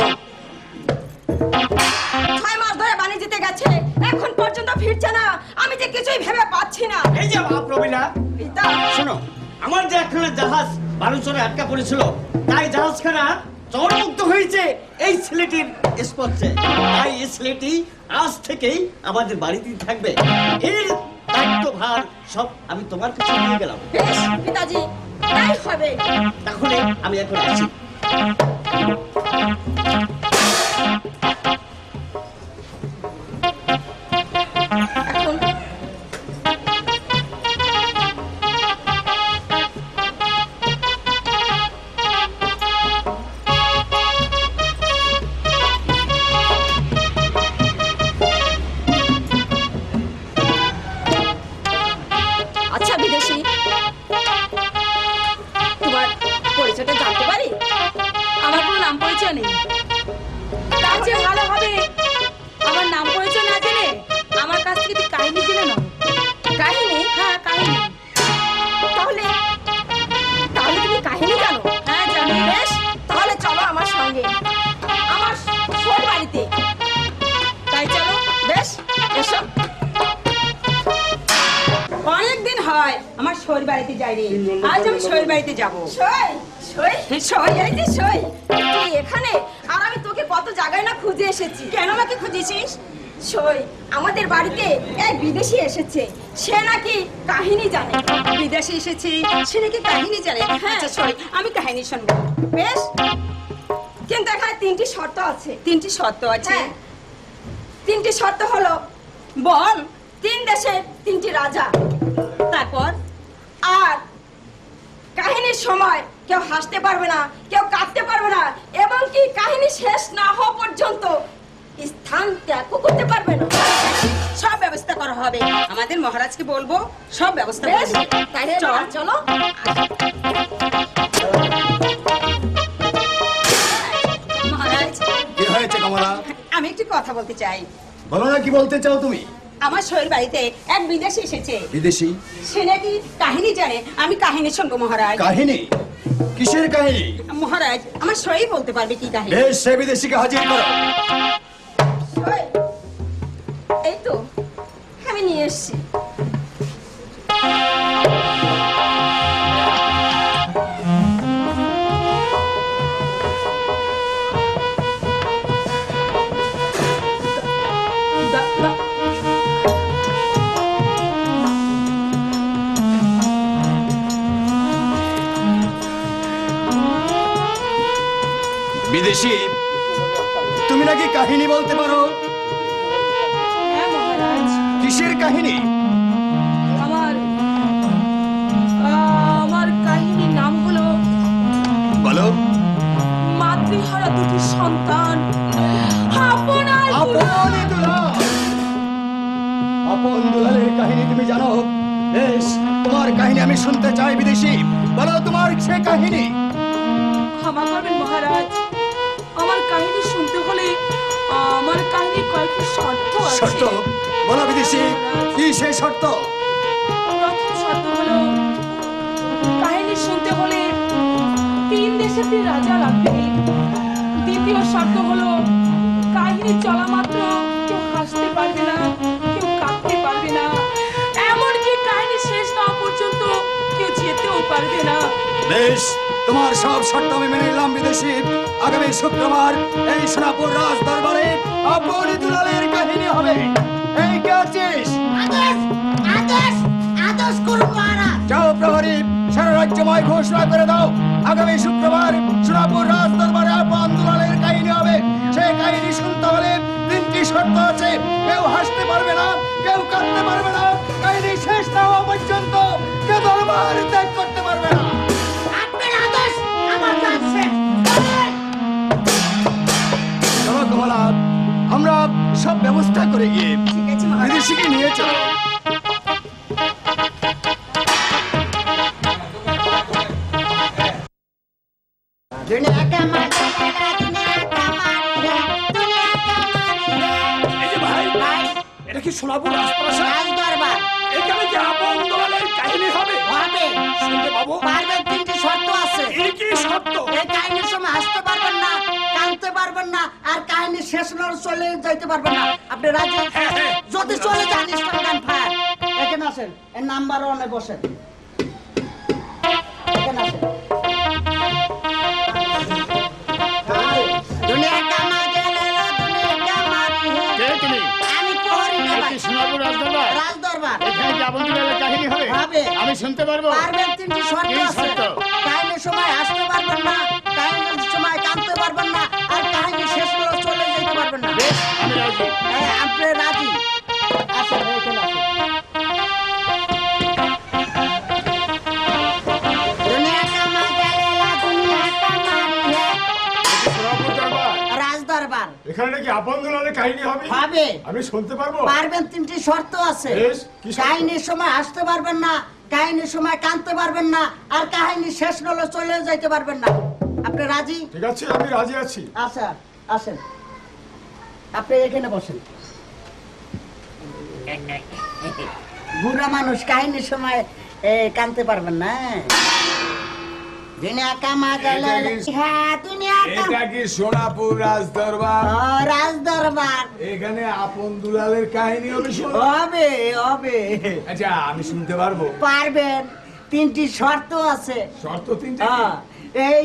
6 মাস ধরে বাণিজ্যতে গেছে, এখন পর্যন্ত ফিরছে না। আমি যে কিছুই ভেবে পাচ্ছি না। এই যে মা প্রবীণা, পিতা, শোনো, আমার যে একখানা জাহাজ বালুচরে আটকা পড়েছিল, তাই জাহাজখানা চরমুক্ত হয়েছে এই ছেলেটির স্পর্শে। তাই এই ছেলেটি আজ থেকেই আমাদের বাড়িতেই থাকবে। এর দায়িত্বভার সব আমি তোমার কাছে নিয়ে গেলাম। বেশ পিতাজি, তাই হবে। তাহলে আমি এখন আসি। এখন আচ্ছা বিদেশি, তোমার পরিচয়টা জানতে পারি? আমার কোনো নাম পরিচয় নেই। তার যে ভালো হবে আমার নাম পরিচয় না জেনে আমার কাছ থেকে তুই কাহিনী জেনে নাও। কাহিনী? হ্যাঁ, কাহিনী। তাহলে তাহলে তুমি কাহিনী জানো? হ্যাঁ, জানি। বেশ, তাহলে চলো আমার সঙ্গে আমার শ্বশুর বাড়িতে। তাই চলো। বেশ, এসো। অনেকদিন হয় আমার শ্বশুর বাড়িতে যাইনি। আজ আমি শ্বশুর বাড়িতে যাব। তুই এখানে, আর আমি তোকে কত জায়গায় না খুঁজে এসেছি। কেন আমাকে খুঁজেছিস? সই, আমাদের বাড়িতে এক বিদেশি এসেছে, সে নাকি কাহিনী জানে। বিদেশি এসেছে, সে নাকি কাহিনী জানে। আচ্ছা সই, আমি কাহিনী শুনবো। বেশ, কিন্তু এখানে 3টি শর্ত আছে। 3টি শর্ত আছে? 3টি শর্ত হলো, বল 3 দেশের 3টি রাজা, তারপর আর কাহিনীর সময় কেউ হাসতে পারবে না, কেউ কাঁদতে পারবে না, এবং কি কাহিনী শেষ না হওয়া পর্যন্ত স্থান ত্যাগ করতে পারবে না। সব ব্যবস্থা করা হবে। আমাদের মহারাজকে বলবো, সব ব্যবস্থা করবে। তাহলে চলো। মহারাজ, কি হয়েছে কমলা? আমি একটি কথা বলতে চাই। বলো না, কি বলতে চাও তুমি? আমার শ্বশুর বাড়িতে এক বিদেশি এসেছে, বিদেশি? সে নাকি কাহিনী জানে। আমি কাহিনী শুনবো মহারাজ। কাহিনী? কিসের কাহিনী? মহারাজ, আমার সই বলতে পারবে কি কাহিনী? বেশ, সে বিদেশিকে হাজির করো। সই? এই তো আমি নিয়ে এসেছি। বিদেশি, তুমি নাকি কাহিনী বলতে পারো? হ্যাঁ মহারাজ, কিসের কাহিনী? আমার দুলালের কাহিনী তুমি জানো? বেশ, তোমার কাহিনী আমি শুনতে চাই বিদেশি। বলো তোমার সে কাহিনী। ক্ষমা করবেন মহারাজ, আমার কাহিনী শুনতে হলে আমার কাহিনী কয়েকটি শর্ত আছে। শর্ত? বলো বিদেশি, কি সেই শর্ত? প্রথম শর্ত হলো কাহিনী শুনতে হলে 3 দেশে 3 রাজা লাগবে। দ্বিতীয় শর্ত হলো কাহিনী চলা মাত্র কেউ হাসতে পারবে না, কেউ কাঁদতে পারবে না, এমনকি কাহিনী শেষ না হওয়া পর্যন্ত কেউ যেতেও পারবে না। বেশ, তোমার সব শর্ত আমি মেনে নিলাম বিদেশি। আগামী শুক্রবার এই সোনাপুর রাজ দরবারে আপনি দুলালের কাহিনী হবে। এই কে আছিস? আদেশ আদেশ আদেশ করুন মহারাজ। যাও প্রহরী, সারা রাজ্যময় ঘোষণা করে দাও আগামী শুক্রবার সোনাপুর রাজ দরবারে আপন দুলালের কাহিনী হবে। সেই কাহিনী শুনতে হলে 3টি শর্ত আছে। কেউ হাসতে পারবে না, কেউ কাঁদতে পারবে না, কাহিনী শেষ না হওয়া পর্যন্ত কেউ দরবার ত্যাগ করতে পারবে না। আপনার আদেশ আমার কাজ শেষ। চলেন। চলো কমলা, আমরা সব ব্যবস্থা করে গিয়ে ঠিক আছে মহারাজ। বিদেশিকে নিয়ে চলো। दुनिया का मालिक है, दुनिया का मालिक है, दुनिया का मालिक है। এই যে ভাই, भाई, এটা কি সোনাপুর রাজপ্রাসাদ? রাজ দরবার এখানে কি আপন দুলালের কাহিনী হবে? হবে। শুনতে পাবো? পারবেন 3টি শর্ত আছে। এই কি শর্ত? এই কাহিনীর সময় হাসতে পারবেন না, কাঁদতে পারবেন না, আর কাহিনী শেষ না হলে চলে যাইতে পারবেন না। আপনি রাজি? হ্যাঁ, হ্যাঁ। যদি চলে যান স্টান ফায়ার। এখানে আসেন, এর নাম্বার 1-এ বসেন। এখানে আসেন। দুনিয়া का मालिक है, दुनिया का मालिक है। কে তুমি? আমি প্রহরী না এই ভাই। কি সোনাপুর রাজদরবার? রাজদরবার এখানে কি আপন দুলালের কাহিনী হবে? হবে। আমি শুনতে পারবো? পারবেন 3টি শর্ত কি আছে। শর্ত? কাহিনীর সময় হাসতে পারবেন না, কাহিনীর সময় কাঁদতে পারবেন না, আর কাহিনী শেষ হলে চলে যেতে পারবেন না। বেশ, আমি রাজি। হ্যাঁ, আপনি রাজি? আসেন, এখানে আসেন। দুনিয়া का मालिक है, दुनिया का मालिक है। সোনাপুর দরবার? রাজদরবার এখানে নাকি আপন দুলালের কাহিনী হবে? হবে। আমি শুনতে পারবো? পারবেন 3টি শর্ত আছে। বেশ, কি শর্ত? কাহিনীর সময় হাসতে পারবেন না, কাহিনীর সময় কাঁদতে পারবেন না, আর কাহিনী শেষ না হলে চলে যাইতে পারবেন না। আপনি রাজি? ঠিক আছে, আমি রাজি আছি। আচ্ছা, আসেন, আপনি এখানে বসেন। বুড়া মানুষ কাহিনীর সময় কাঁদতে পারবেন না। দুনিয়া का मालिक है, হ্যাঁ, দুনিয়া का এটা কি সোনাপুর রাজ দরবার? রাজ দরবার এখানে আপন দুলালের কাহিনী হবে শোনো। হবে হবে। আচ্ছা, আমি শুনতে পারবো? পারবেন। 3টি শর্ত আছে। শর্ত 3টি? হ্যাঁ, এই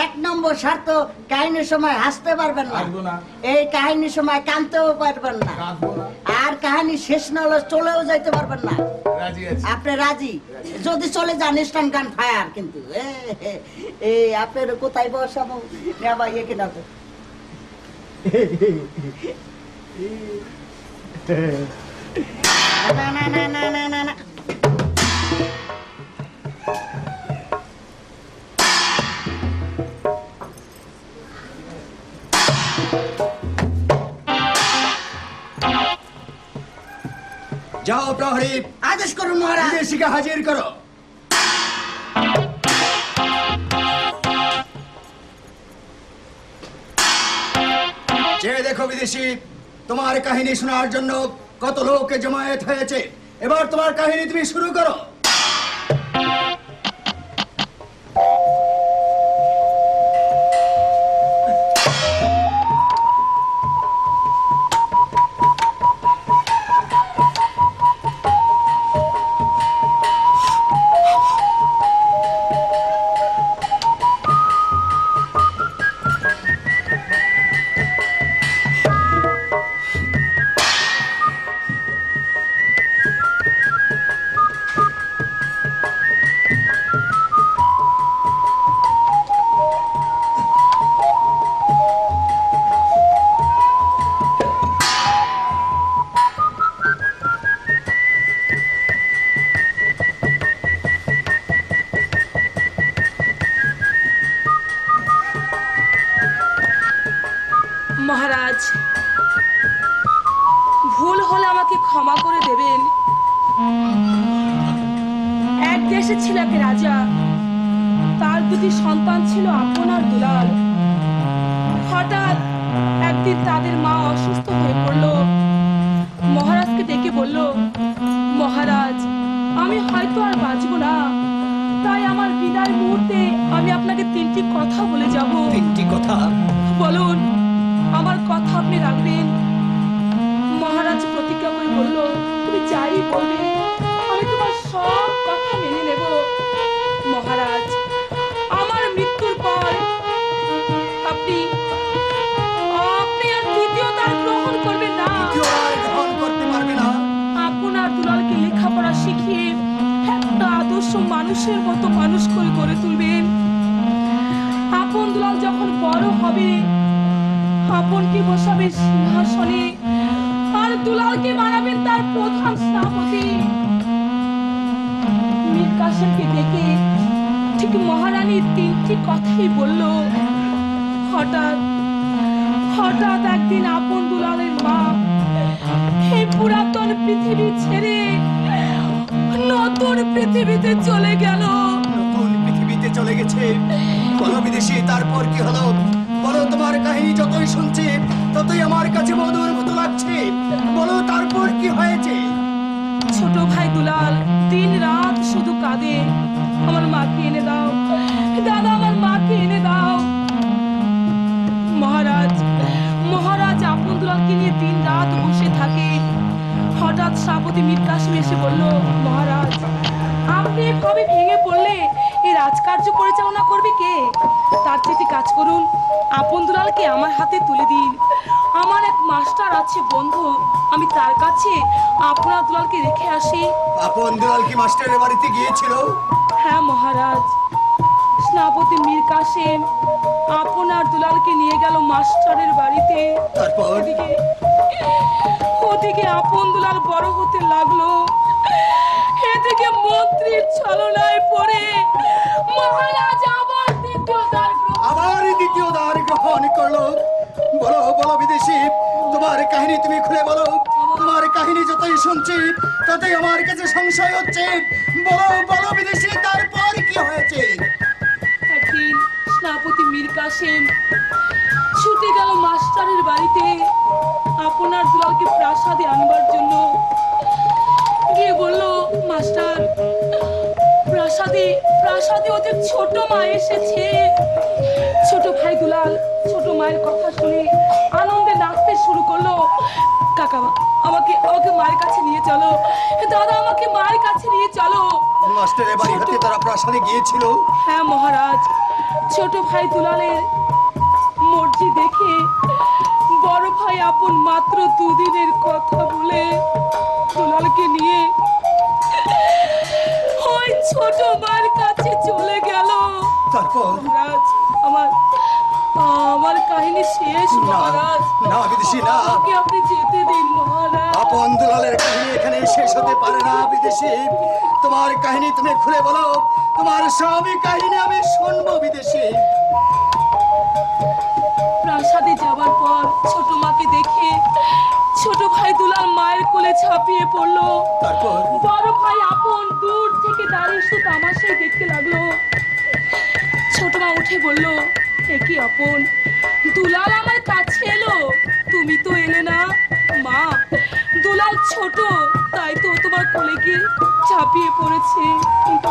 1 নম্বর শর্ত, কাহিনীর সময় হাসতে পারবেন না, হাসবো না। এই কাহিনীর সময় কাঁদতেও পারবেন না, কাঁদবো না। আর কাহিনী শেষ না হলে চলেও যাইতে পারবেন না। রাজি আছি। আপনি রাজি? যদি চলে যান স্টান গান ফায়ার। কিন্তু এই আপনার কোথায় বসাবো? নেবা এখানে আছে। না না না না না না না। যাও প্রহরী, আদেশ করুন মহারাজ। বিদেশিকে হাজির করো। চেয়ে দেখো বিদেশি, তোমার কাহিনী শোনার জন্য কত লোক জমায়েত হয়েছে। এবার তোমার কাহিনী তুমি শুরু করো। এক রাজা, তার দুটি সন্তান ছিল আপন আর দুলাল। হঠাৎ একদিন তাদের মা অসুস্থ হয়ে পড়ল। মহারাজকে ডেকে বলল, মহারাজ, আমি হয়তো আর বাঁচবো না, তাই আমার বিদায় মুহূর্তে আমি আপনাকে 3টি কথা বলে যাব। 3টি কথা? বলুন, আমার কথা আপনি রাখবেন? মহারাজ প্রতিজ্ঞা করে বলল, তুমি যাই বলবে আমি তোমার সব কথা মেনে নেব। মহারাজ, আমার মৃত্যুর পর আপনি আপনি আর দ্বিতীয় তার গ্রহণ করবেন না। গ্রহণ করতে পারবে না? আপনার দুলালকে লেখাপড়া শিখিয়ে একটা আদর্শ মানুষের মতো মানুষ করে গড়ে তুলবেন। আপন দুলাল যখন বড় হবে, আপনকে বসাবে সিংহাসনে আর দুলালকে বানাবেন তার প্রধান সেনাপতি। মীর কাসেমকে ডেকে ঠিক মহারানী 3টি কথাই বলল। হঠাৎ একদিন আপন দুলালের মা এই পুরাতন পৃথিবী ছেড়ে নতুন পৃথিবীতে চলে গেল। নতুন পৃথিবীতে চলে গেছে? বলো বিদেশি, তারপর কি হলো? বলো, তোমার কাহিনী যতই শুনছি ততই আমার কাছে মধুর মতো লাগছে। বলো, তারপর কি হয়েছে? ছোট ভাই দুলাল দিন রাত শুধু কাঁদে, আমার মাকে এনে দাও দাদা, আমার মাকে এনে দাও। মহারাজ আপন দুলালকে নিয়ে দিন রাত বসে থাকে। হঠাৎ সেনাপতি মীর কাসেম এসে বলল, মহারাজ, আপনি এভাবে ভেঙে পড়লে এই রাজকার্য পরিচালনা করবে কে? তার চেয়ে কাজ করুন, আপন দুলালকে আমার হাতে তুলে দিন। আমার এক মাস্টার আছে বন্ধু, আমি তার কাছে আপনার দুলালকে রেখে আসি। আপন দুলাল কি মাস্টারের বাড়িতে গিয়েছিল? হ্যাঁ মহারাজ। সেনাপতি মীর কাসেম আপনার দুলালকে নিয়ে গেল মাস্টারের বাড়িতে। তারপর? ওদিকে আপন দুলাল বড় হতে লাগলো, এদিকে মন্ত্রীর ছলনায় পড়ে মহারাজ আবার দ্বিতীয় দ্বার গ্রহণ করলো। বলো বলো বিদেশি, তোমার কাহিনী তুমি খুলে বলো। তোমার কাহিনী যতই শুনছি ততই আমার কাছে সংশয় হচ্ছে। বলো বলো বিদেশি, তারপর কি হয়েছে? একদিন সেনাপতি মীর কাসেম ছুটে গেল মাস্টারের বাড়িতে আপনার দুলালকে প্রাসাদে আনবার জন্য। গিয়ে বলল, মাস্টার, প্রাসাদে ওদের ছোট মা এসেছে। ছোট ভাই দুলাল ছোট মায়ের কথা শুনে আনন্দে নাচতে শুরু করলো। কাকা, আমাকে মায়ের কাছে নিয়ে চলো, দাদা আমাকে মায়ের কাছে নিয়ে চলো। মাস্টারের বাড়ি হতে তারা প্রাসাদে গিয়েছিল? হ্যাঁ মহারাজ। ছোট ভাই দুলালের মর্জি দেখে বড় ভাই আপন মাত্র 2 দিনের কথা বলে দুলালকে নিয়ে ওই ছোট মায়ের কাছে চলে গেল। তারপর? মহারাজ, আমার কাহিনী শেষ মহারাজ। না বিদেশি, না, আমাকে আপনি যেতে দিন মহারাজ। আপন দুলালের কাহিনী এখানে শেষ হতে পারে না বিদেশি। তোমার কাহিনী তুমি খুলে বলো, তোমার সবই কাহিনী আমি শুনবো বিদেশি। প্রাসাদে যাবার পর ছোট মাকে দেখে ছোট ভাই দুলাল মায়ের কোলে ঝাঁপিয়ে পড়লো। তারপর? বড় ভাই আপন দূর থেকে দাঁড়িয়ে শুধু তামাশাই দেখতে লাগলো। ছোট মা উঠে বলল, এ কি আপন, দুলাল আমার কাছে এলো, তুমি তো এলে না। মা, দুলাল ছোট, তাই তো তোমার কোলে গিয়ে ঝাঁপিয়ে পড়েছে, কিন্তু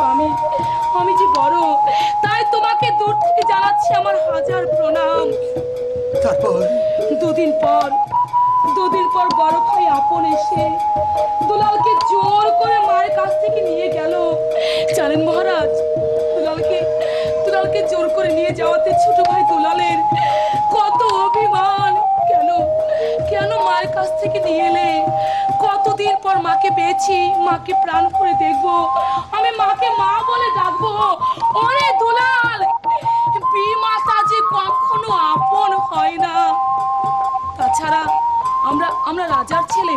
আমি যে বড়, তাই তোমাকে দূর থেকে জানাচ্ছি আমার হাজার প্রণাম। তারপর? 2 দিন পর বড় ভাই আপন এসে দুলালকে জোর করে মায়ের কাছ থেকে নিয়ে গেল। জানেন মহারাজ, দুলালকে জোর করে নিয়ে যাওয়াতে ছোট ভাই দুলালের কত অভিমান। কেন মায়ের কাছ থেকে নিয়ে এলে? কতদিন পর মাকে পেয়েছি, মাকে প্রাণ করে দেখবো, আমি মাকে মা বলে ডাকবো। ওরে দুলাল, বিমাতা যে কখনো আপন হয় না। তাছাড়া আমরা রাজার ছেলে,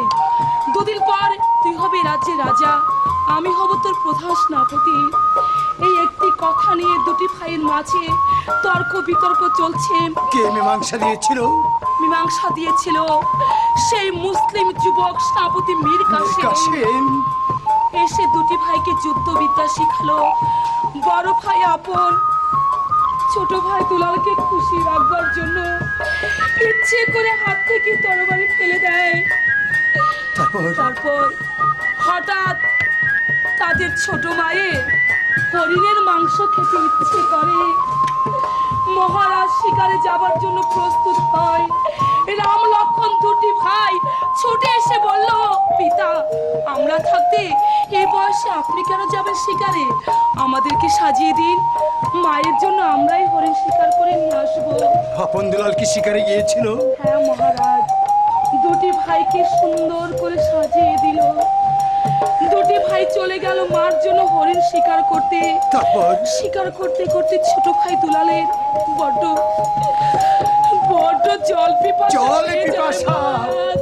2 দিন পর তুই হবি রাজ্যের রাজা, আমি হব তোর প্রধান সেনাপতি। এই একটি কথা নিয়ে 2টি ভাইয়ের মাঝে তর্ক বিতর্ক চলছে। কে মীমাংসা দিয়েছিল? মীমাংসা দিয়েছিল সেই মুসলিম যুবক সেনাপতি মীর কাসেম। কাসেম এসে 2টি ভাইকে যুদ্ধবিদ্যা শিখালো। বড় ভাই আপন ছোট ভাই দুলালকে খুশি রাখবার জন্য ইচ্ছে করে হাত থেকে তরবারি ফেলে দেয়। তারপর হঠাৎ তাদের ছোট মায়ের হরিণের মাংস খেতে ইচ্ছে করে। মহারাজ শিকারে যাবার জন্য প্রস্তুত হয়। রাম লক্ষণ দুটি ভাই ছুটে এসে বলল, পিতা আমরা থাকতে এই বয়সে আপনি কেন যাবেন শিকারে? আমাদেরকে সাজিয়ে দিন, মায়ের জন্য আমরাই হরিণ শিকার করে নিয়ে আসবো। আপন দুলাল কি শিকারে গিয়েছিল? হ্যাঁ মহারাজ, দুটি ভাইকে সুন্দর করে সাজিয়ে দিল। দুটি ভাই চলে গেল মার জন্য হরিণ শিকার করতে। তারপর শিকার করতে করতে ছোট ভাই দুলালের বড্ড জল পিপাসা জল পেয়ে যায় পিপাসা। মহারাজ।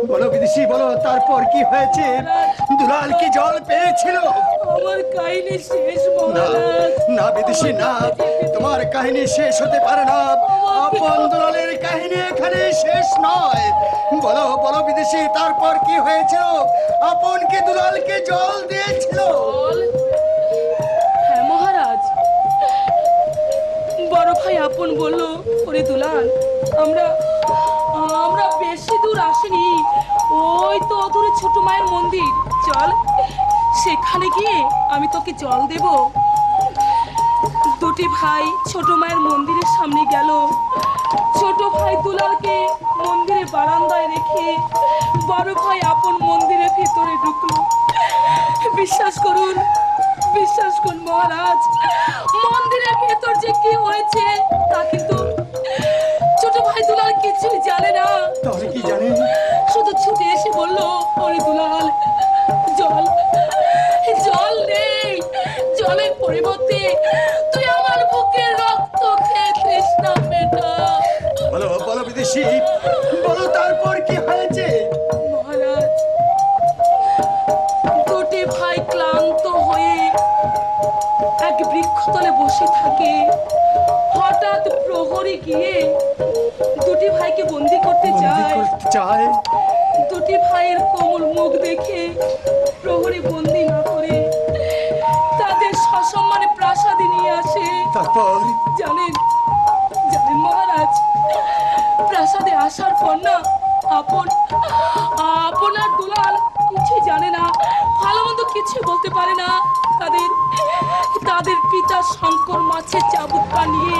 বলো বিদেশি, বলো তারপর কি হয়েছে? দুলাল কি জল পেয়েছিল? আমার কাহিনী শেষ না মহারাজ। না বিদেশি না, তোমার কাহিনী শেষ হতে পারে না। আপন দুলালের কাহিনী এখানে শেষ নয়। বলো বলো বিদেশি, তারপর কি হয়েছিল? আপন কি দুলালকে জল দিয়েছিল? জল? হ্যাঁ মহারাজ, বড় ভাই আপন বলল, ওরে দুলাল আমরা বেশি দূর আসিনি, ওই তো অদূরে ছোট মায়ের মন্দির, চল সেখানে গিয়ে আমি তোকে জল দেব। দুটি ভাই ছোট মায়ের মন্দিরের সামনে গেল। ছোট ভাই দুলালকে মন্দিরের বারান্দায় রেখে বড় ভাই আপন মন্দিরের ভিতরে ঢুকলো। বিশ্বাস করুন মহারাজ, মন্দিরের ভেতর যে কি হয়েছে তা কিন্তু ছোট ভাই দুলাল কিছুই জানে না। তাহলে কি জানে? শুধু ছুটে এসে বলল, ওরে দুলাল জল নেই, জলের পরিবর্তে তুই আমার বুকের রক্ত খেয়ে তৃষ্ণা মেটা। বলো বলো বিদেশি, বলো তারপর কি হয়েছে? মহারাজ, দুটি ভাই ক্লান্ত হয়ে এক বৃক্ষতলে বসে থাকে। হঠাৎ প্রহরী গিয়ে দুটি ভাইকে বন্দি করতে যায়। চায় দুটি ভাইয়ের কোমল মুখ দেখে প্রহরী বন্দি না করে তাদের সসম্মানে প্রাসাদে নিয়ে আসে। তারপর জানেন মহারাজ, প্রাসাদে আসার পর না আপনার দুলাল কিছু জানে না, ভালো মন্দ কিছু বলতে পারে না। তাদের পিতা শঙ্কর মাছের চাবুক বানিয়ে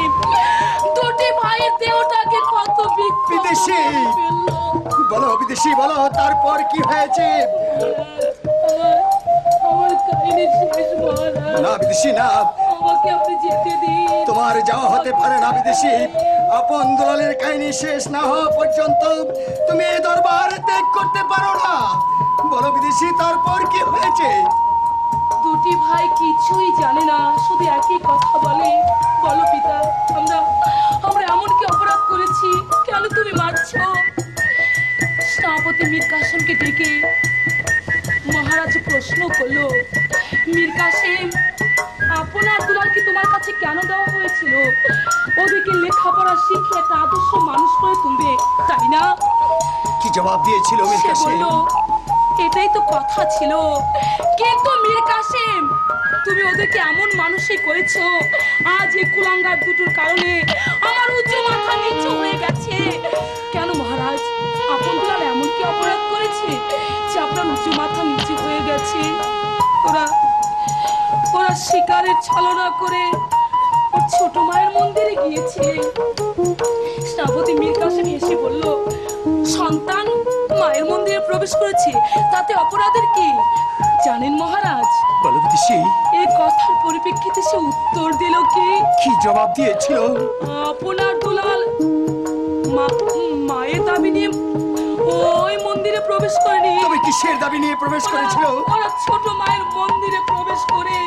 দুটি ভাইয়ের দেহটাকে কত বিদেশি, বলো বিদেশি, বলো তারপর কি হয়েছে? আমার কাহিনী শেষ মহারাজ। না বিদেশি না, আমাকে আপনি যেতে দিন। তোমার যাওয়া হতে পারে না বিদেশি। আপন দুলালের কাহিনী শেষ না হওয়া পর্যন্ত তুমি এই দরবার ত্যাগ করতে পারো না। বলো বিদেশি, তারপর কি হয়েছে? দুটি ভাই কিছুই জানে না, শুধু একই কথা বলে, বলো পিতা আমরা এমন কি অপরাধ করেছি, কেন তুমি মারছো? সেনাপতি মীর কাসেমকে ডেকে মহারাজ প্রশ্ন করলো, মীর কাসেম আপনার দুলালকে তোমার কাছে কেন দেওয়া হয়েছিল? ওদেরকে লেখাপড়া শিখে একটা আদর্শ মানুষ করে তুলবে, তাই না? কি জবাব দিয়েছিল মীর সে কাসেম? বলল, এটাই তো কথা ছিল, কিন্তু মীর কাসেম তুমি ওদেরকে এমন মানুষই করেছো, আজ এই কুলাঙ্গার দুটোর কারণে আমার উচ্চ মাথা নিচু হয়ে গেছে। কেন মহারাজ, আপন দুলাল এমন কি অপরাধ করেছে যে আপনার উচ্চ মাথা নিচু হয়ে গেছে? ওরা শিকারের ছলনা করে ওর ছোট মায়ের মন্দিরে গিয়েছে। সেনাপতি মীর কাসেম এসে বলল, সন্তান মায়ের মন্দিরে প্রবেশ করেছে, তাতে অপরাধের কি? জানেন মহারাজ, বলো বিদেশি, এই কথার পরিপ্রেক্ষিতে সে উত্তর দিল কি জবাব দিয়েছিল? আপনার দুলাল মায়ের দাবি নিয়ে ওই মন্দিরে প্রবেশ করেনি। তবে কিসের দাবি নিয়ে প্রবেশ করেছিল? ওরা ছোট মায়ের মন্দিরে প্রবেশ করে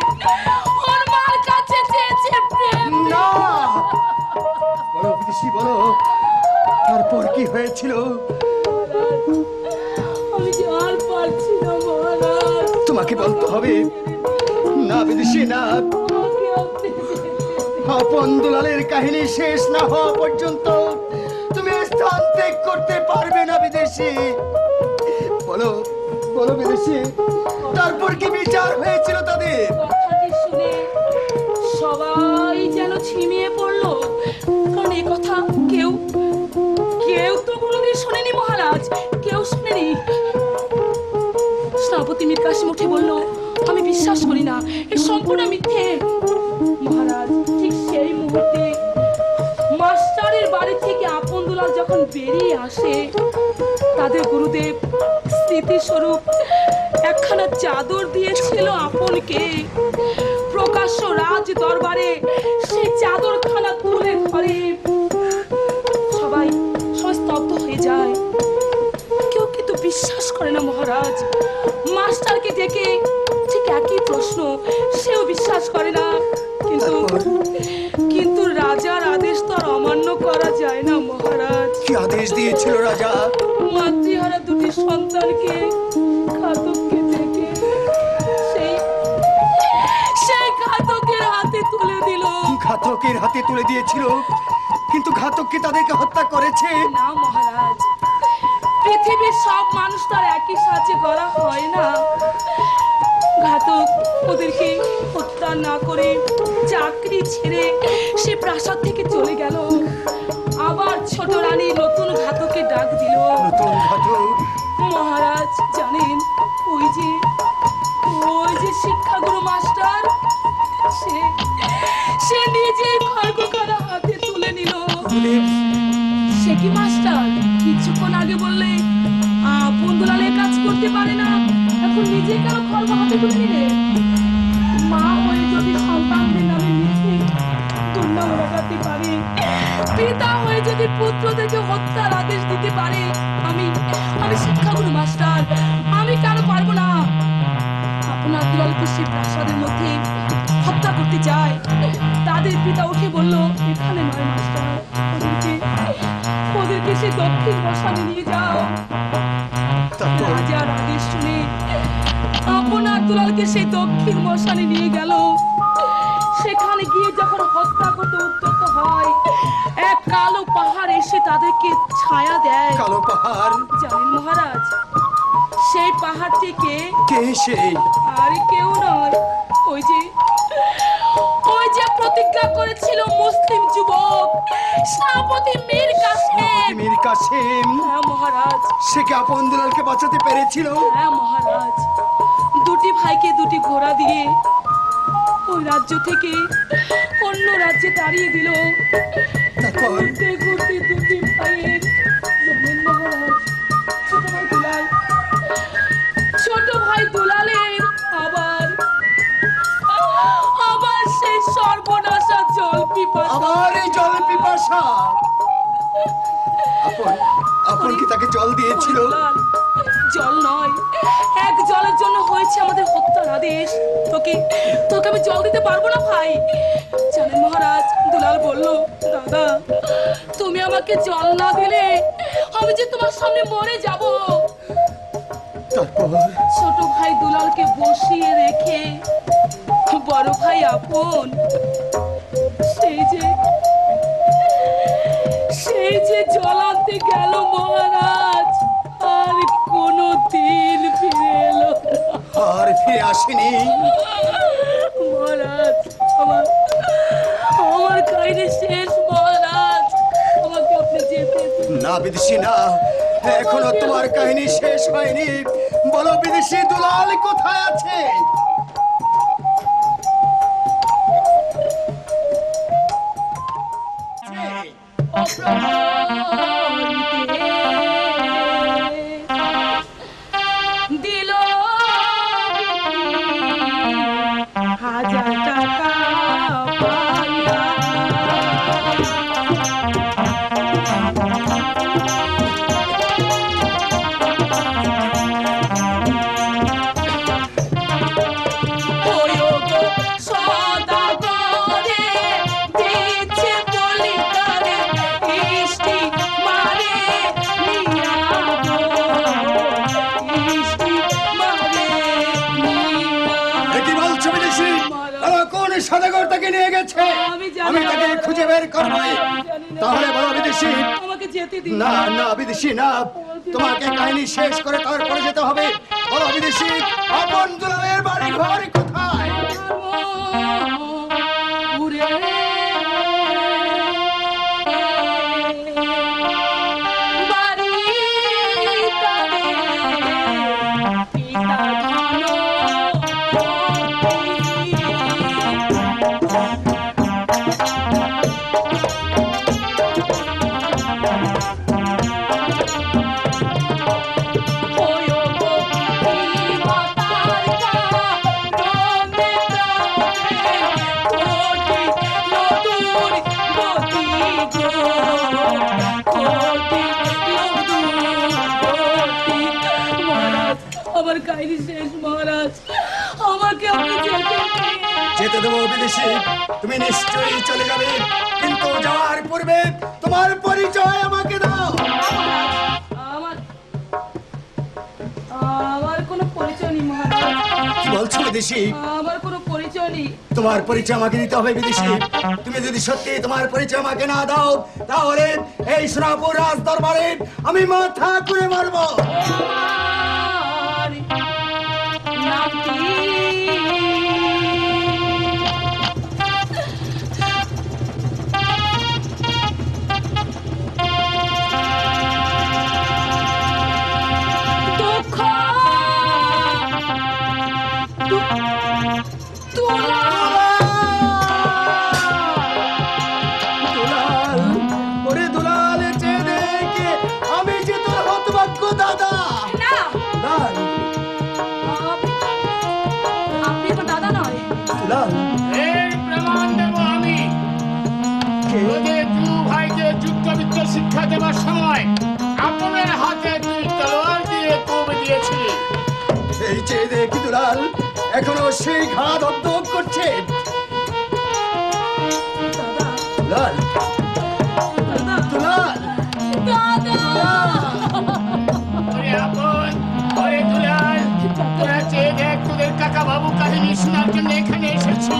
ওর মার কাছে চেয়েছে প্রেম। না, বলো বিদেশি, বলো তারপর কি হয়েছিল? আমি যে আর পারছি না মহারাজ, তোমাকে বলতে হবে। না বিদেশি না, আমাকে আপনি আপন দুলালের কাহিনী শেষ না হওয়া পর্যন্ত তুমি স্থান ত্যাগ করতে পারবে না বিদেশি। বলো বলো বিদেশি, তারপর কি বিচার হয়েছিল তাদের? কথাটি শুনে সবাই যেন ঝিমিয়ে পড়লো, কারণ এ কথা কেউ কেউ তো কোনোদিন শোনেনি মহারাজ, কেউ শোনেনি। সেনাপতি মীর কাসিম উঠে বলল, আমি বিশ্বাস করি না, এ সম্পূর্ণ মিথ্যে। মহারাজ ঠিক সেই মুহূর্তে মাস্টারের বাড়ি থেকে আপন দুলাল যখন বেরিয়ে আসে, তাদের গুরুদেব স্মৃতিস্বরূপ একখানা চাদর দিয়েছিল আপনকে। প্রকাশ্য রাজ দরবারে সেই চাদরখানা তুলে ধরে সবাই স্তব্ধ হয়ে যায়। কেউ কিন্তু বিশ্বাস করে না মহারাজ। মাস্টারকে ডেকে ঠিক একই প্রশ্ন, সেও বিশ্বাস করে না। কিন্তু রাজার আদেশ তো আর অমান্য করা যায় না মহারাজ। কি আদেশ দিয়েছিল রাজা? মাতৃহারা দুটি সন্তানকে ঘাতককে ডেকে সেই ঘাতকের হাতে তুলে দিল। ঘাতকের হাতে তুলে দিয়েছিল, কিন্তু ঘাতক কি তাদেরকে হত্যা করেছে? না মহারাজ, পৃথিবীর সব মানুষ তার একই সাথে গড়া হয় না। ঘাতক ওদেরকে হত্যা না করে চাকরি ছেড়ে সে প্রাসাদ থেকে চলে গেল। আবার ছোট রানী নতুন ঘাতকে ডাক দিল। নতুন ঘাতক? মহারাজ জানেন, ওই যে শিক্ষাগুরু মাস্টার, সে নিজে খড়গখানা হাতে তুলে নিল। সে কি মাস্টার কিছুক্ষণ আগে বললে আপন দুলালের কাজ করতে পারে না, এখন নিজে কেন খড়গ হাতে তুলে নিলে? মা হয়ে যদি সন্তানদের নামে মিথ্যে দুর্নাম লাগাতে পারে, পিতা হয়ে যদি পুত্রদেরকে হত্যার আদেশ দিতে পারে, আমি শিক্ষাগুরু মাস্টার, আমি কেন পারবো না? আপনার দুলালকে সে প্রাসাদের মধ্যে হত্যা করতে চায়। তাদের পিতা উঠে বলল, এখানে নয় মাস্টার, ওদেরকে সে দক্ষিণ মশানে নিয়ে যাও। রাজার আদেশ শুনে আপনার দুলালকে সেই দক্ষিণ মশানে নিয়ে গেল। সেখানে গিয়ে যখন হত্যা করতে উদ্যত হয়, এক কালো পাহাড় এসে তাদেরকে ছায়া দেয়। কালো পাহাড়? জানেন মহারাজ, সেই পাহাড়টিকে কে সেই? আর কেউ নয়, ওই যে প্রতিজ্ঞা করেছিল মুসলিম যুবক সেনাপতি মীর কাসেম। মীর কাসেম? হ্যাঁ মহারাজ। সে কি আপন দুলালকে বাঁচাতে পেরেছিল? হ্যাঁ মহারাজ, দুটি ভাইকে দুটি ঘোড়া দিয়ে ওই রাজ্য থেকে অন্য রাজ্যে তাড়িয়ে দিল। ঘুরতে ঘুরতে দুটি ভাইয়ের, জানেন মহারাজ, ছোট ভাই দুলালের আবার সেই সর্বনাশা জল পিপাসা। আবার এই জল পিপাসা? আপন কি তাকে জল দিয়েছিল? জল নয়, এক জলের জন্য হয়েছে আমাদের হত্যার আদেশ। তোকে আমি জল দিতে পারবো না ভাই। জানেন মহারাজ, দুলাল বলল, দাদা তুমি আমাকে জল না দিলে আমি যে তোমার সামনে মরে যাব। ছোট ভাই দুলালকে বসিয়ে রেখে বড় ভাই আপন সেই যে জল আনতে গেল মহারাজ, আর কোনো দিন ফিরে এলো না। আর ফিরে আসেনি? মহারাজ, আমার কাহিনী শেষ মহারাজ, আমাকে আপনি যেতে দিন। না বিদেশি না, এখনো তোমার কাহিনী শেষ হয়নি। বলো বিদেশি, দুলাল কোথায় আছে? দিল 1000 টাকা পাইয়া। সদাগর তাকে নিয়ে গেছে। আমি জানি আমি না, তাকে মহারাজ। খুঁজে বের করবই। জানি না। তাহলে বলো বিদেশি। আমাকে যেতে দিন। না না বিদেশি না, তোমাকে কাহিনী শেষ করে তারপরে যেতে হবে। বলো বিদেশি, আপন দুলালের বাড়ি ঘর কোথায়? উড়ে বাড়ি তাদের পিতা আমার কাহিনী শেষ মহারাজ, আমাকে আপনি যেতে দিন। যেতে দেবো বিদেশি, তুমি নিশ্চয়ই চলে যাবে, কিন্তু যাওয়ার পূর্বে তোমার পরিচয় আমাকে দাও। আমার আমার কোনো পরিচয় নেই মহারাজ, কি বলছো বিদেশি? আমার কোনো পরিচয় নেই। তোমার পরিচয় আমাকে দিতে হবে বিদেশি। তুমি যদি সত্যি তোমার পরিচয় আমাকে না দাও, তাহলে এই সোনাপুর রাজ দরবারে আমি মাথা করে মারবো। আমার নাম কি? দুঃখ দুলাল, ওরে দুলাল, চেয়ে দেখে আমি যে তোর হতভাগ্য দাদা। না, দুলাল, আপনি আমার দাদা নয়। দুলাল, এর প্রমাণ দেব আমি। তোদের দু ভাইকে যুদ্ধবিদ্যা শিক্ষা দেবার সময় আপনার হাতে তুই তলোয়ার দিয়ে কোপ দিয়েছিলি। এই চেয়ে দেখি দুলাল এখনো সেই ঘা দপদপ করছে। দুলাল, দুলাল, ওরে আপন, ওরে দুলাল, তোরা চেয়ে দেখ, তোদের কাকা বাবু কাহিনী শোনার জন্য এখানে এসেছি।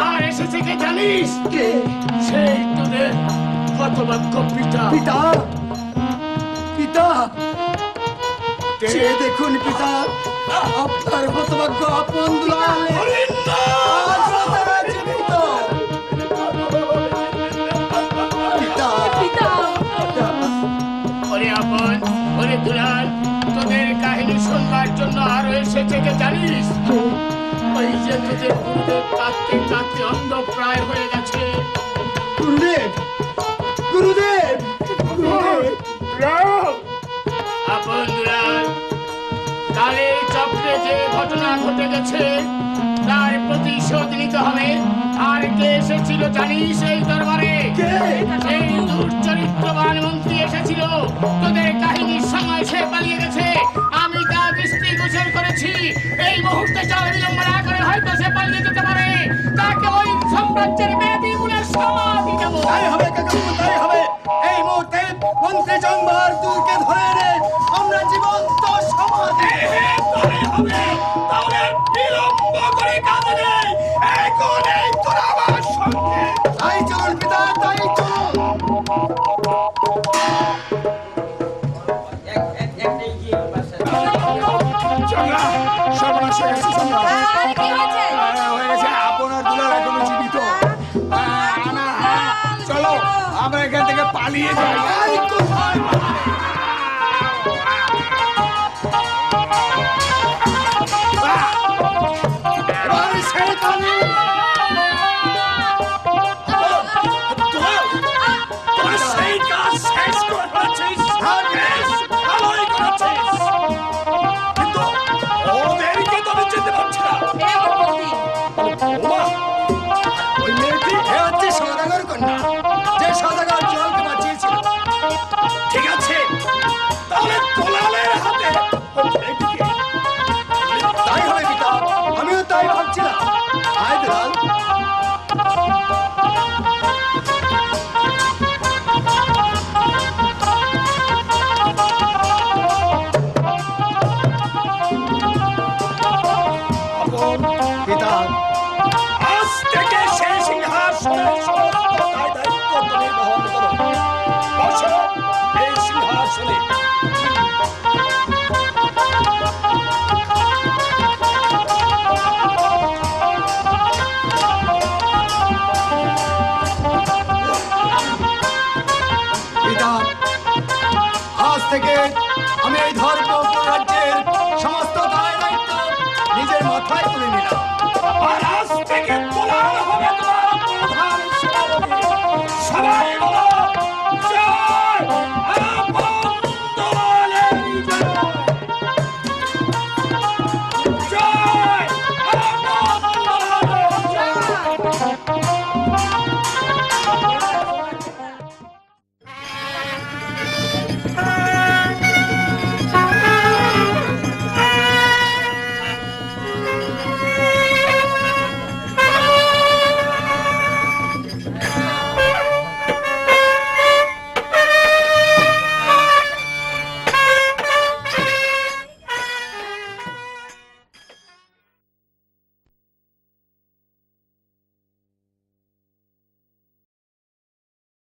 আর এসেছে কে জানিস? কে? সেই তোদের হতভাগ্য পিতা। পিতা, পিতা, চেয়ে দেখুন পিতা, আপনার হতভাগ্য আপন দুলাল আজ তারা জীবিত। পিতা, পিতা, ওরে আপন, ওরে দুলাল, তোদের কাহিনী শুনবার জন্য আরো এসেছে কে জানিস? ওই যে তোদের গুরুদেব কাঁদতে কাঁদতে অন্ধ প্রায় হয়ে গেছে। গুরুদেব, গুরুদেব, গুরুদেব। আপন দুলাল, কালের চক্রে যে ঘটনা ঘটে গেছে তার প্রতিশোধ নিতে হবে। আর কে এসেছিল জানিস এই দরবারে? কে? সেই দুর্চরিত্রবান মন্ত্রী এসেছিল। তোদের কাহিনীর সময় সে পালিয়ে গেছে। আমি তা দৃষ্টিগোচর করেছি। এই মুহূর্তে চল বিলম্ব না করে, হয়তো সে পালিয়ে যেতে পারে। তাকে ওই সাম্রাজ্যের বেদি বলে সমাধি দেব। তাই হবে কাকা, তাই হবে। এই মুহূর্তে মন্ত্রী জঙ্গবার দুকে ধরে এনে আমরা জীবন্ত সমাধি। তাহলে বিলম্ব করে কাজে নেই, এখনই তোরা আমার সঙ্গে। তাই চল পিতা, তাই চল। চন্দ্রা, সর্বনাশ হয়ে গেছে চন্দ্রা। আর কি হয়েছে? হয়ে গেছে, আপনার দুলাল এখনো জীবিত। চলো আমরা এখান থেকে পালিয়ে যাই। এই কোথায়? এবার ছেড়ে দাও।